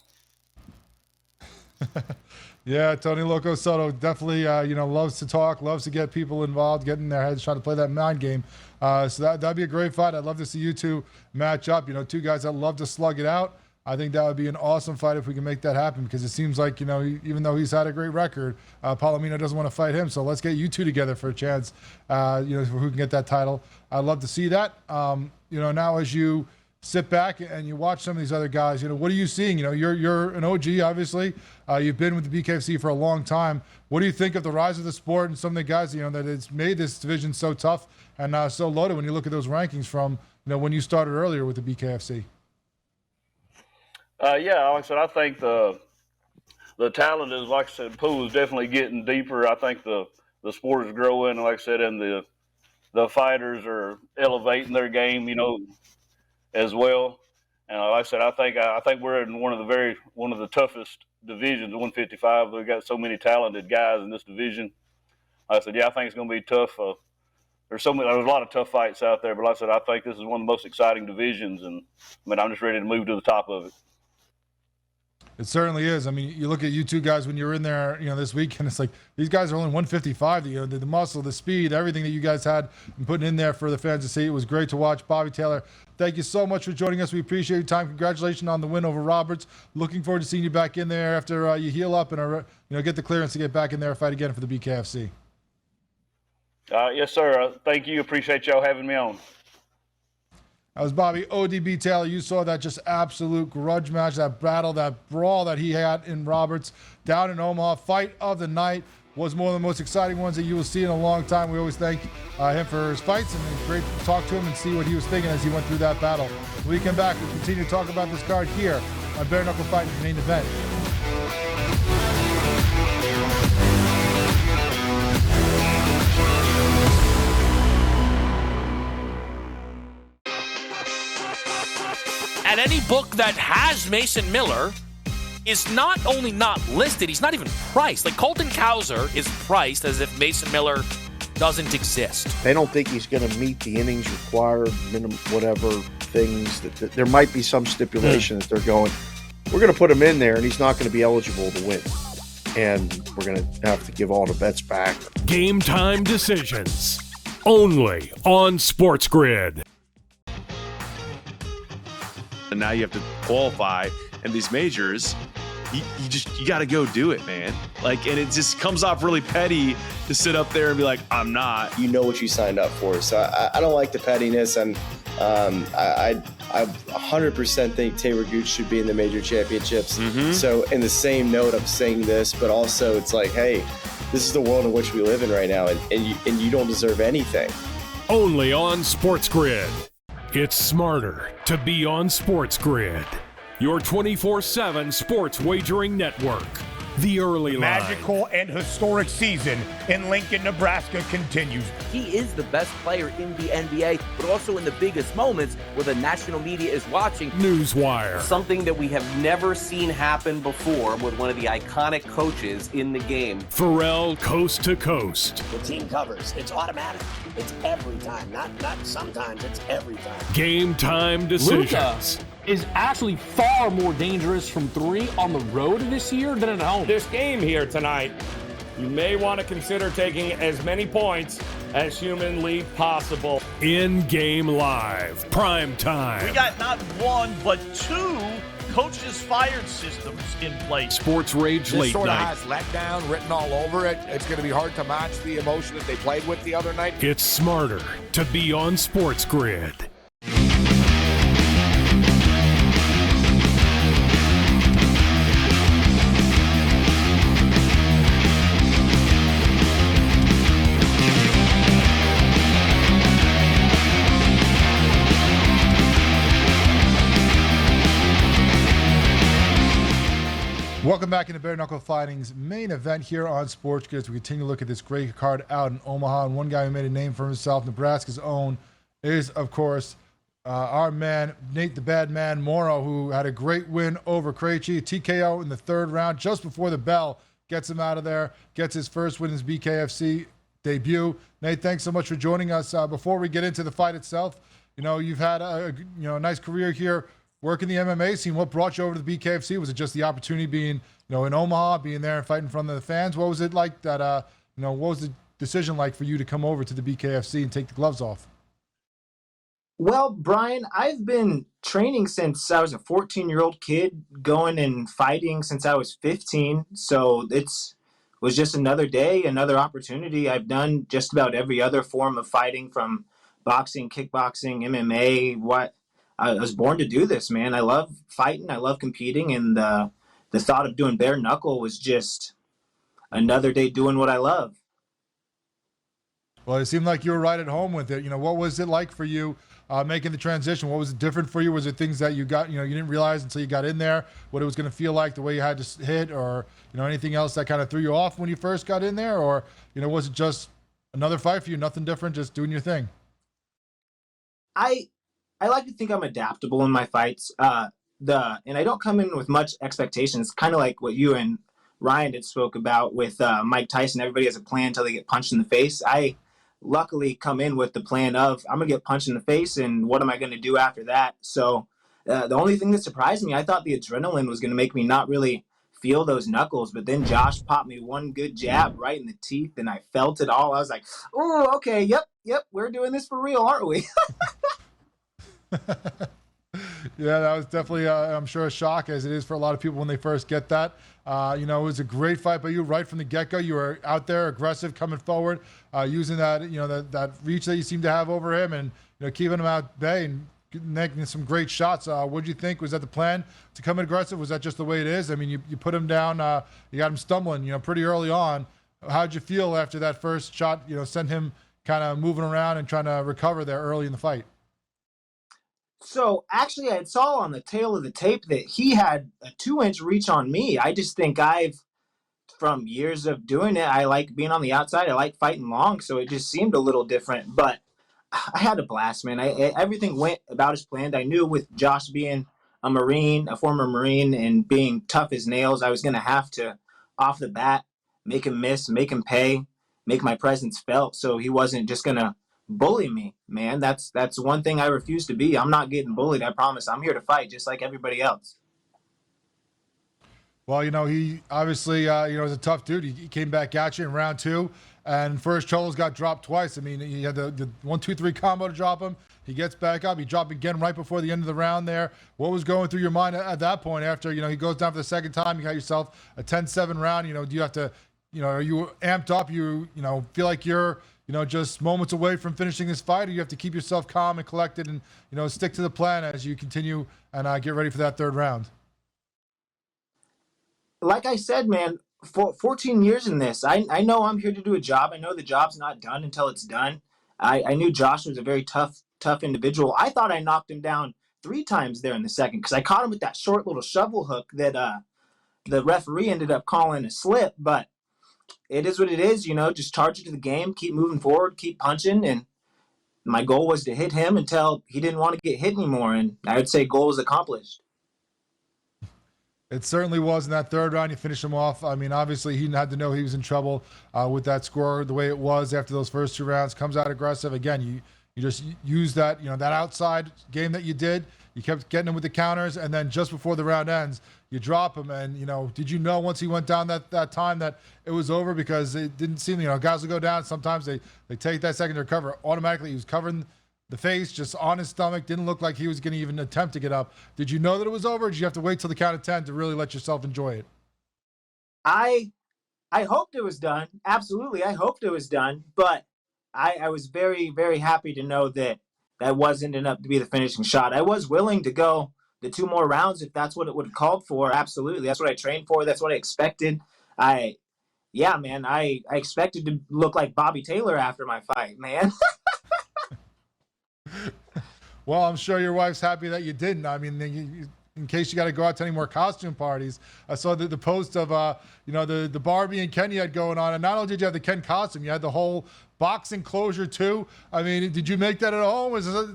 S12: Yeah, Tony Loco Soto definitely, loves to talk, loves to get people involved, get in their heads, trying to play that mind game. So that'd be a great fight. I'd love to see you two match up. Two guys that love to slug it out. I think that would be an awesome fight if we can make that happen, because it seems like, even though he's had a great record, Palomino doesn't want to fight him. So let's get you two together for a chance, for who can get that title. I'd love to see that. Now as you sit back and you watch some of these other guys, what are you seeing? You're an OG, obviously. You've been with the BKFC for a long time. What do you think of the rise of the sport and some of the guys, that it's made this division so tough and so loaded when you look at those rankings from, when you started earlier with the BKFC?
S20: Yeah, like I said, I think the talent is, like I said, the pool is definitely getting deeper. I think the sport is growing, like I said, and the fighters are elevating their game, as well. And like I said, I think we're in one of the toughest divisions, 155. We've got so many talented guys in this division. Like I said, yeah, I think it's going to be tough. There's a lot of tough fights out there, but like I said, I think this is one of the most exciting divisions, and I'm just ready to move to the top of it.
S12: It certainly is. I mean, you look at you two guys when you're in there, this weekend, it's like these guys are only 155. The muscle, the speed, everything that you guys had and putting in there for the fans to see. It was great to watch. Bobby Taylor, thank you so much for joining us. We appreciate your time. Congratulations on the win over Roberts. Looking forward to seeing you back in there after you heal up and get the clearance to get back in there and fight again for the BKFC.
S20: Yes, sir. Thank you. Appreciate y'all having me on.
S12: That was Bobby ODB Taylor. You saw that just absolute grudge match, that battle, that brawl that he had in Roberts down in Omaha. Fight of the night was one of the most exciting ones that you will see in a long time. We always thank him for his fights, and it's great to talk to him and see what he was thinking as he went through that battle. When we come back, we'll continue to talk about this card here on Bare Knuckle Fighting Main Event.
S1: And any book that has Mason Miller is not only not listed, he's not even priced. Like Colton Cowser is priced as if Mason Miller doesn't exist.
S2: They don't think he's going to meet the innings required, minimum, whatever things. That there might be some stipulation that they're going, we're going to put him in there and he's not going to be eligible to win. And we're going to have to give all the bets back.
S3: Game time decisions. Only on SportsGrid.
S15: And now you have to qualify, and these majors, you got to go do it, man. And it just comes off really petty to sit up there and be like, I'm not.
S16: You know what you signed up for. So I don't like the pettiness, and I 100% think Taylor Gooch should be in the major championships. So in the same note, I'm saying this, but also it's like, hey, this is the world in which we live in right now, and you don't deserve anything.
S3: Only on SportsGrid. It's smarter to be on SportsGrid, your 24/7 sports wagering network. The early line.
S19: Magical and historic season in Lincoln, Nebraska continues.
S7: He is the best player in the NBA, but also in the biggest moments where the national media is watching.
S3: Newswire.
S8: Something that we have never seen happen before with one of the iconic coaches in the game.
S3: Pharrell coast to coast.
S9: The team covers. It's automatic. It's every time. Not sometimes. It's every time.
S3: Game time decisions.
S10: Luka is actually far more dangerous from three on the road this year than at home.
S6: This game here tonight, you may want to consider taking as many points as humanly possible.
S3: In-game live, prime time.
S4: We got not one, but two coaches fired systems in place.
S3: Sports Rage
S11: This
S3: late
S11: sort
S3: night.
S11: of has letdown written all over it. It's going to be hard to match the emotion that they played with the other night.
S3: It's smarter to be on SportsGrid.
S12: Welcome back into Bare Knuckle Fighting's main event here on SportsGrid as we continue to look at this great card out in Omaha. And one guy who made a name for himself, Nebraska's own, is, of course, our man, Nate the Bad Man Morrow, who had a great win over Krejci, TKO in the third round, just before the bell gets him out of there, gets his first win in his BKFC debut. Nate, thanks so much for joining us. Before we get into the fight itself, you've had a nice career here working the MMA scene. What brought you over to the BKFC? Was it just the opportunity being, in Omaha, being there and fighting in front of the fans? What was it like that, what was the decision like for you to come over to the BKFC and take the gloves off?
S21: Well, Brian, I've been training since I was a 14-year-old kid, going and fighting since I was 15. So was just another day, another opportunity. I've done just about every other form of fighting, from boxing, kickboxing, MMA. I was born to do this, man. I love fighting. I love competing. And the thought of doing bare knuckle was just another day doing what I love.
S12: Well, it seemed like you were right at home with it. What was it like for you making the transition? What was it different for you? Was it things that you got, you didn't realize until you got in there, what it was going to feel like, the way you had to hit, or, anything else that kind of threw you off when you first got in there? Or, was it just another fight for you, nothing different, just doing your thing?
S21: I like to think I'm adaptable in my fights. And I don't come in with much expectations, kind of like what you and Ryan had spoke about with Mike Tyson. Everybody has a plan until they get punched in the face. I luckily come in with the plan of, I'm going to get punched in the face, and what am I going to do after that? So the only thing that surprised me, I thought the adrenaline was going to make me not really feel those knuckles, but then Josh popped me one good jab right in the teeth, and I felt it all. I was like, oh, okay, yep, we're doing this for real, aren't we?
S12: Yeah, that was definitely, I'm sure, a shock, as it is for a lot of people when they first get that. It was a great fight by you right from the get-go. You were out there, aggressive, coming forward, using that, that reach that you seem to have over him, and keeping him at bay and making some great shots. What did you think? Was that the plan, to come in aggressive? Was that just the way it is? I mean, you put him down, you got him stumbling, pretty early on. How'd you feel after that first shot? Sent him kind of moving around and trying to recover there early in the fight.
S21: So actually, I saw on the tail of the tape that he had a 2-inch reach on me. I just think from years of doing it, I like being on the outside. I like fighting long, so it just seemed a little different. But I had a blast, man. Everything went about as planned. I knew with Josh being a Marine, a former Marine, and being tough as nails, I was going to have to, off the bat, make him miss, make him pay, make my presence felt, so he wasn't just going to bully me, man. That's one thing I refuse to be. I'm not getting bullied. I promise. I'm here to fight just like everybody else.
S12: Well, he obviously, is a tough dude. He came back at you in round 2, and first Cholos got dropped twice. I mean, he had the 1-2-3 combo to drop him. He gets back up. He dropped again right before the end of the round there. What was going through your mind at that point after, he goes down for the second time? You got yourself a 10-7 round. Do you have to, are you amped up? You feel like you're, just moments away from finishing this fight, or you have to keep yourself calm and collected and, stick to the plan as you continue and get ready for that third round?
S21: Like I said, man, for 14 years in this, I know I'm here to do a job. I know the job's not done until it's done. I knew Josh was a very tough individual. I thought I knocked him down 3 times there in the second, because I caught him with that short little shovel hook that the referee ended up calling a slip. But it is what it is, just charge it to the game, keep moving forward, keep punching. And my goal was to hit him until he didn't want to get hit anymore. And I would say goal was accomplished.
S12: It certainly was in that third round. You finish him off. I mean, obviously, he had to know he was in trouble with that score the way it was after those first 2 rounds. Comes out aggressive. Again, you just use that, that outside game that you did. You kept getting him with the counters, and then just before the round ends, you drop him. And, did you know once he went down that time that it was over? Because it didn't seem, guys will go down. Sometimes they take that second to recover. Automatically, he was covering the face, just on his stomach. Didn't look like he was going to even attempt to get up. Did you know that it was over, or did you have to wait till the count of 10 to really let yourself enjoy it?
S21: I hoped it was done. Absolutely, I hoped it was done. But I was very, very happy to know that wasn't enough to be the finishing shot. I was willing to go the 2 more rounds if that's what it would have called for. Absolutely. That's what I trained for. That's what I expected. I expected to look like Bobby Taylor after my fight, man.
S12: Well, I'm sure your wife's happy that you didn't. I mean, in case you got to go out to any more costume parties. I saw the post of the Barbie and Ken you had going on, and not only did you have the Ken costume, you had the whole box enclosure too. I mean, did you make that at home?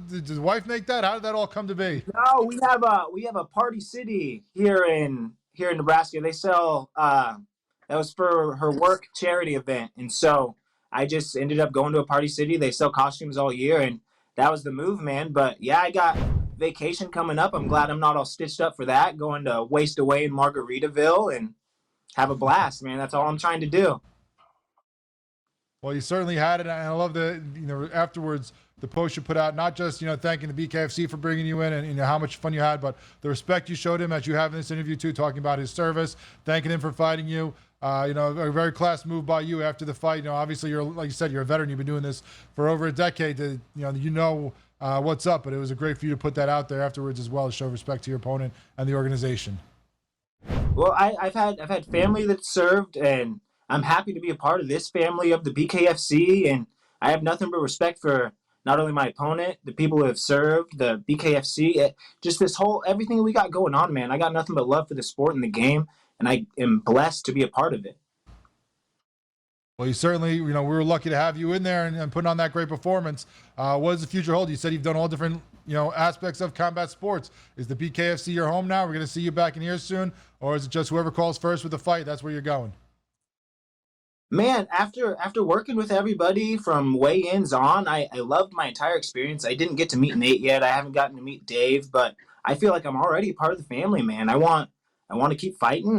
S12: Did the wife make that? How did that all come to be?
S21: No, we have a Party City here in Nebraska. They sell that was for her work charity event, and so I just ended up going to a Party City. They sell costumes all year, and that was the move, man. But yeah, I got vacation coming up. I'm glad I'm not all stitched up for that. Going to waste away in Margaritaville and have a blast, man. That's all I'm trying to do.
S12: Well, you certainly had it, and I love afterwards the post you put out, not just thanking the BKFC for bringing you in and how much fun you had, but the respect you showed him as you have in this interview too, talking about his service, thanking him for fighting you. A very class move by you after the fight. Obviously you're, like you said, you're a veteran. You've been doing this for over a decade. What's up, but it was great for you to put that out there afterwards as well to show respect to your opponent and the organization.
S21: Well, I've had family that served, and I'm happy to be a part of this family of the BKFC, and I have nothing but respect for not only my opponent, the people who have served, the BKFC, just this whole everything we got going on, man. I got nothing but love for the sport and the game, and I am blessed to be a part of it.
S12: Well, you certainly, we were lucky to have you in there and putting on that great performance. What does the future hold? You said you've done all different, aspects of combat sports. Is the BKFC your home now? We're going to see you back in here soon, or is it just whoever calls first with the fight? That's where you're going.
S21: Man, after working with everybody from weigh-ins on, I loved my entire experience. I didn't get to meet Nate yet. I haven't gotten to meet Dave, but I feel like I'm already a part of the family, man. I want to keep fighting.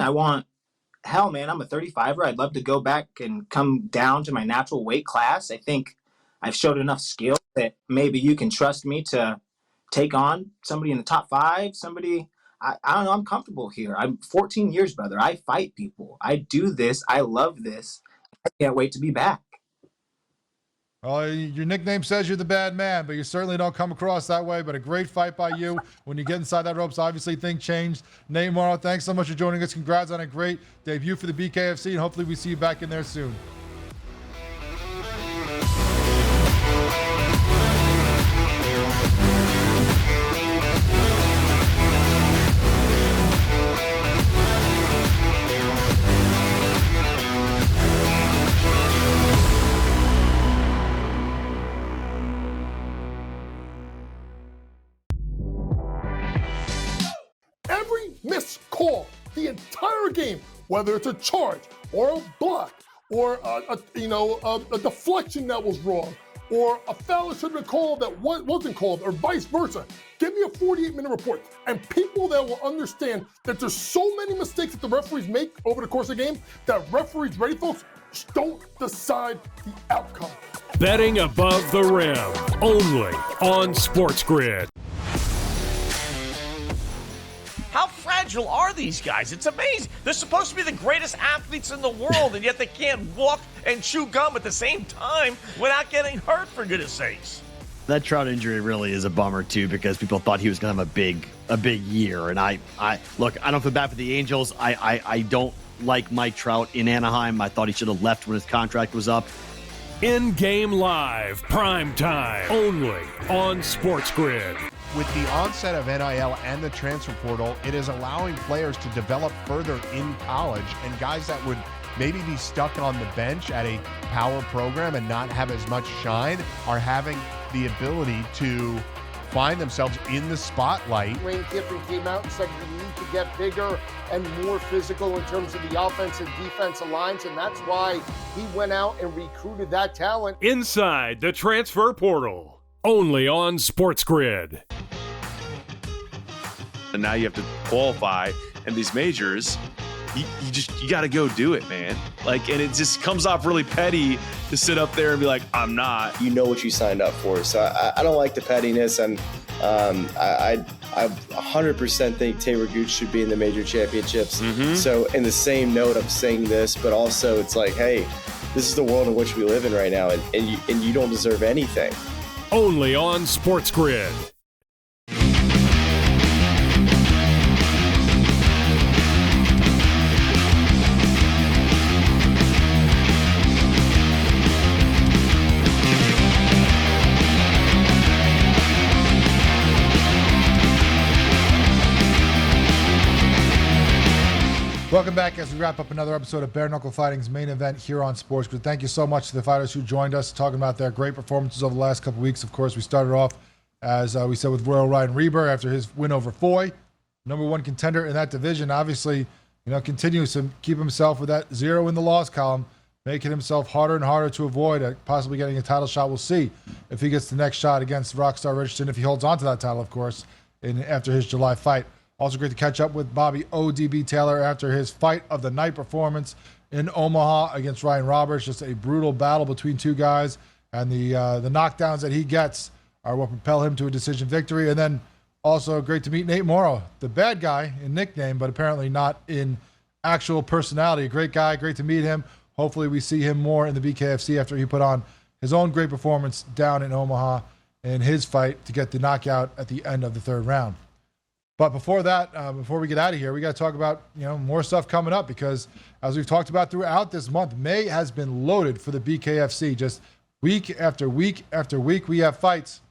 S21: Hell, man, I'm a 35er. I'd love to go back and come down to my natural weight class. I think I've showed enough skill that maybe you can trust me to take on somebody in the top 5, I don't know, I'm comfortable here. I'm 14 years, brother. I fight people. I do this. I love this. I can't wait to be back.
S12: Well, your nickname says you're the bad man, but you certainly don't come across that way. But a great fight by you. When you get inside that ropes, obviously things changed. Nate Morrow, thanks so much for joining us. Congrats on a great debut for the BKFC, and hopefully we see you back in there soon.
S13: Every missed call, the entire game, whether it's a charge or a block or a deflection that was wrong or a foul that should have been called that wasn't called or vice versa. Give me a 48-minute report. And people that will understand that there's so many mistakes that the referees make over the course of the game that referees, ready folks, don't decide the outcome.
S3: Betting above the rim, only on SportsGrid.
S4: How fragile are these guys? It's amazing. They're supposed to be the greatest athletes in the world, and yet they can't walk and chew gum at the same time without getting hurt, for goodness sakes.
S5: That Trout injury really is a bummer too, because people thought he was going to have a big year. And I look, I don't feel bad for the Angels. I don't like Mike Trout in Anaheim. I thought he should have left when his contract was up.
S3: In-game live, prime time, only on SportsGrid.
S14: With the onset of NIL and the transfer portal, it is allowing players to develop further in college, and guys that would maybe be stuck on the bench at a power program and not have as much shine are having the ability to find themselves in the spotlight.
S13: Lane Kiffin came out and said we need to get bigger and more physical in terms of the offense and defensive lines, and that's why he went out and recruited that talent.
S3: Inside the transfer portal, only on SportsGrid.
S15: And now you have to qualify, and these majors, you got to go do it, man. And it just comes off really petty to sit up there and be like, I'm not.
S16: You know what you signed up for. So I don't like the pettiness, and I 100% think Taylor Gooch should be in the major championships.
S15: Mm-hmm.
S16: So in the same note, I'm saying this, but also it's like, hey, this is the world in which we live in right now, and you don't deserve anything.
S3: Only on SportsGrid.
S12: Welcome back as we wrap up another episode of Bare Knuckle Fighting's main event here on SportsGrid. Thank you so much to the fighters who joined us, talking about their great performances over the last couple weeks. Of course, we started off, as we said, with Royal Ryan Reber after his win over Foy, number one contender in that division. Obviously, continues to keep himself with that 0 in the loss column, making himself harder and harder to avoid possibly getting a title shot. We'll see if he gets the next shot against Rockstar Richardson, if he holds on to that title, of course, after his July fight. Also great to catch up with Bobby ODB Taylor after his fight of the night performance in Omaha against Ryan Roberts. Just a brutal battle between two guys, and the knockdowns that he gets are what propel him to a decision victory. And then also great to meet Nate Morrow, the bad guy in nickname, but apparently not in actual personality. A great guy, great to meet him. Hopefully we see him more in the BKFC after he put on his own great performance down in Omaha in his fight to get the knockout at the end of the third round. But before that, before we get out of here, we got to talk about more stuff coming up, because as we've talked about throughout this month, May has been loaded for the BKFC. Just week after week after week, we have fights.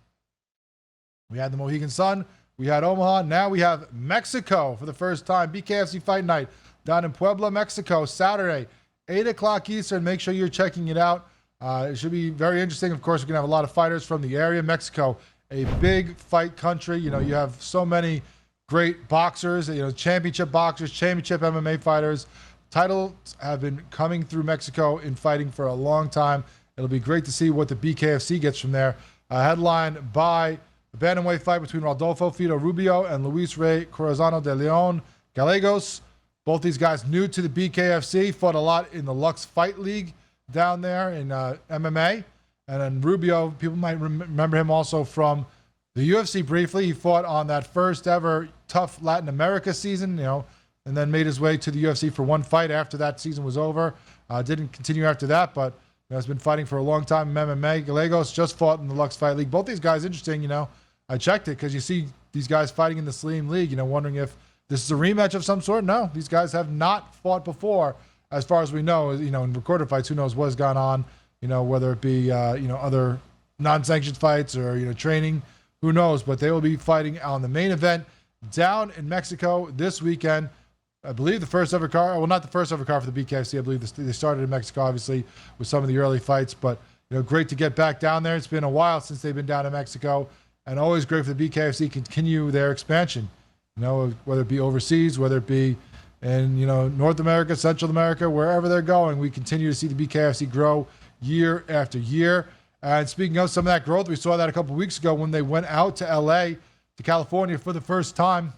S12: We had the Mohegan Sun, we had Omaha, now we have Mexico for the first time. BKFC Fight Night down in Puebla, Mexico, Saturday, 8 o'clock Eastern. Make sure you're checking it out. It should be very interesting. Of course, we're going to have a lot of fighters from the area. Mexico, a big fight country. You have so many great boxers, championship boxers, championship MMA fighters. Titles have been coming through Mexico in fighting for a long time. It'll be great to see what the BKFC gets from there. Headlined by a bantamweight fight between Rodolfo Fito Rubio and Luis Rey Corazano de Leon Gallegos. Both these guys new to the BKFC, fought a lot in the Lux Fight League down there in MMA. And then Rubio, people might remember him also from the UFC briefly. He fought on that first ever Tough Latin America season, and then made his way to the UFC for one fight after that season was over. Didn't continue after that, but has been fighting for a long time in MMA. Gallegos just fought in the Lux Fight League. Both these guys, interesting, I checked it because you see these guys fighting in the Slim League, wondering if this is a rematch of some sort. No, these guys have not fought before, as far as we know. In recorded fights, who knows what has gone on, whether it be, other non-sanctioned fights or, training. Who knows? But they will be fighting on the main event down in Mexico this weekend. I believe the first ever card. Well, not the first ever card for the BKFC. I believe they started in Mexico, obviously, with some of the early fights. But great to get back down there. It's been a while since they've been down in Mexico, and always great for the BKFC to continue their expansion. Whether it be overseas, whether it be in North America, Central America, wherever they're going, we continue to see the BKFC grow year after year. And speaking of some of that growth, we saw that a couple of weeks ago when they went out to LA, to California for the first time.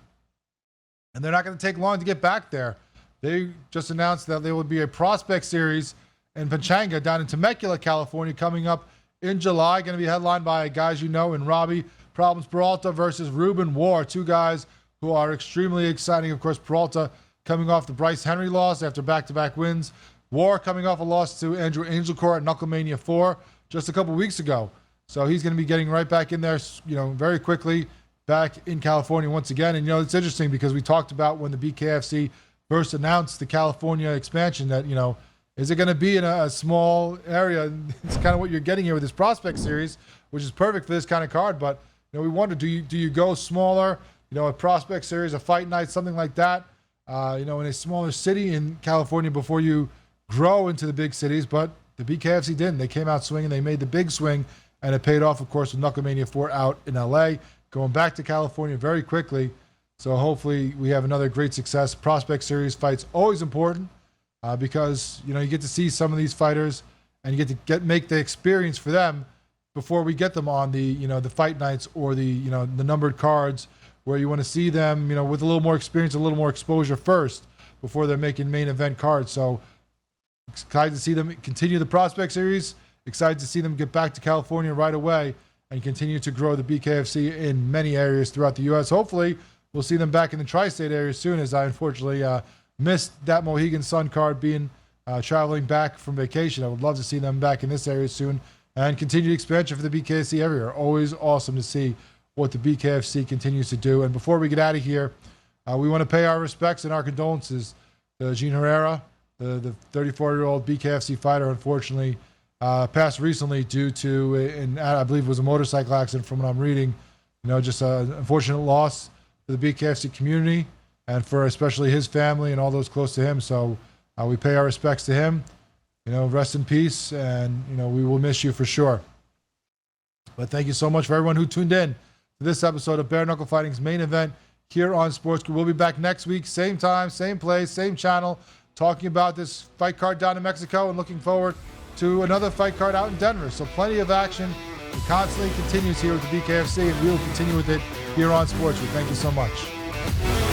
S12: And they're not going to take long to get back there. They just announced that there will be a prospect series in Pachanga down in Temecula, California, coming up in July. Going to be headlined by guys in Robbie Problems Peralta versus Ruben War, two guys who are extremely exciting. Of course, Peralta coming off the Bryce Henry loss after back-to-back wins. War coming off a loss to Andrew Angelcourt at Knucklemania 4 just a couple weeks ago. So he's going to be getting right back in there, very quickly, back in California once again. And, it's interesting because we talked about when the BKFC first announced the California expansion that, is it going to be in a small area? It's kind of what you're getting here with this prospect series, which is perfect for this kind of card. But, we wonder, do you go smaller, a prospect series, a fight night, something like that, in a smaller city in California before you grow into the big cities? But the BKFC didn't. They came out swinging. They made the big swing, and it paid off, of course, with Knucklemania 4 out in LA, going back to California very quickly. So hopefully we have another great success. Prospect series fights always important because, you get to see some of these fighters and you get to make the experience for them before we get them on the, the fight nights or the, the numbered cards where you want to see them, with a little more experience, a little more exposure first before they're making main event cards. So excited to see them continue the prospect series. Excited to see them get back to California right away and continue to grow the BKFC in many areas throughout the U.S. Hopefully, we'll see them back in the tri-state area soon, as I unfortunately missed that Mohegan Sun card being traveling back from vacation. I would love to see them back in this area soon and continued expansion for the BKFC everywhere. Always awesome to see what the BKFC continues to do. And before we get out of here, we want to pay our respects and our condolences to Gene Herrera, the 34-year-old BKFC fighter, unfortunately passed recently due to, I believe it was a motorcycle accident from what I'm reading. Just an unfortunate loss to the BKFC community. and for especially his family and all those close to him. So we pay our respects to him. Rest in peace, and we will miss you for sure. But thank you so much for everyone who tuned in to this episode of Bare Knuckle Fighting's main event here on SportsGrid. We'll be back next week, same time, same place, same channel, talking about this fight card down in Mexico and looking forward to another fight card out in Denver. So plenty of action. It constantly continues here with the BKFC, and we will continue with it here on SportsGrid. Thank you so much.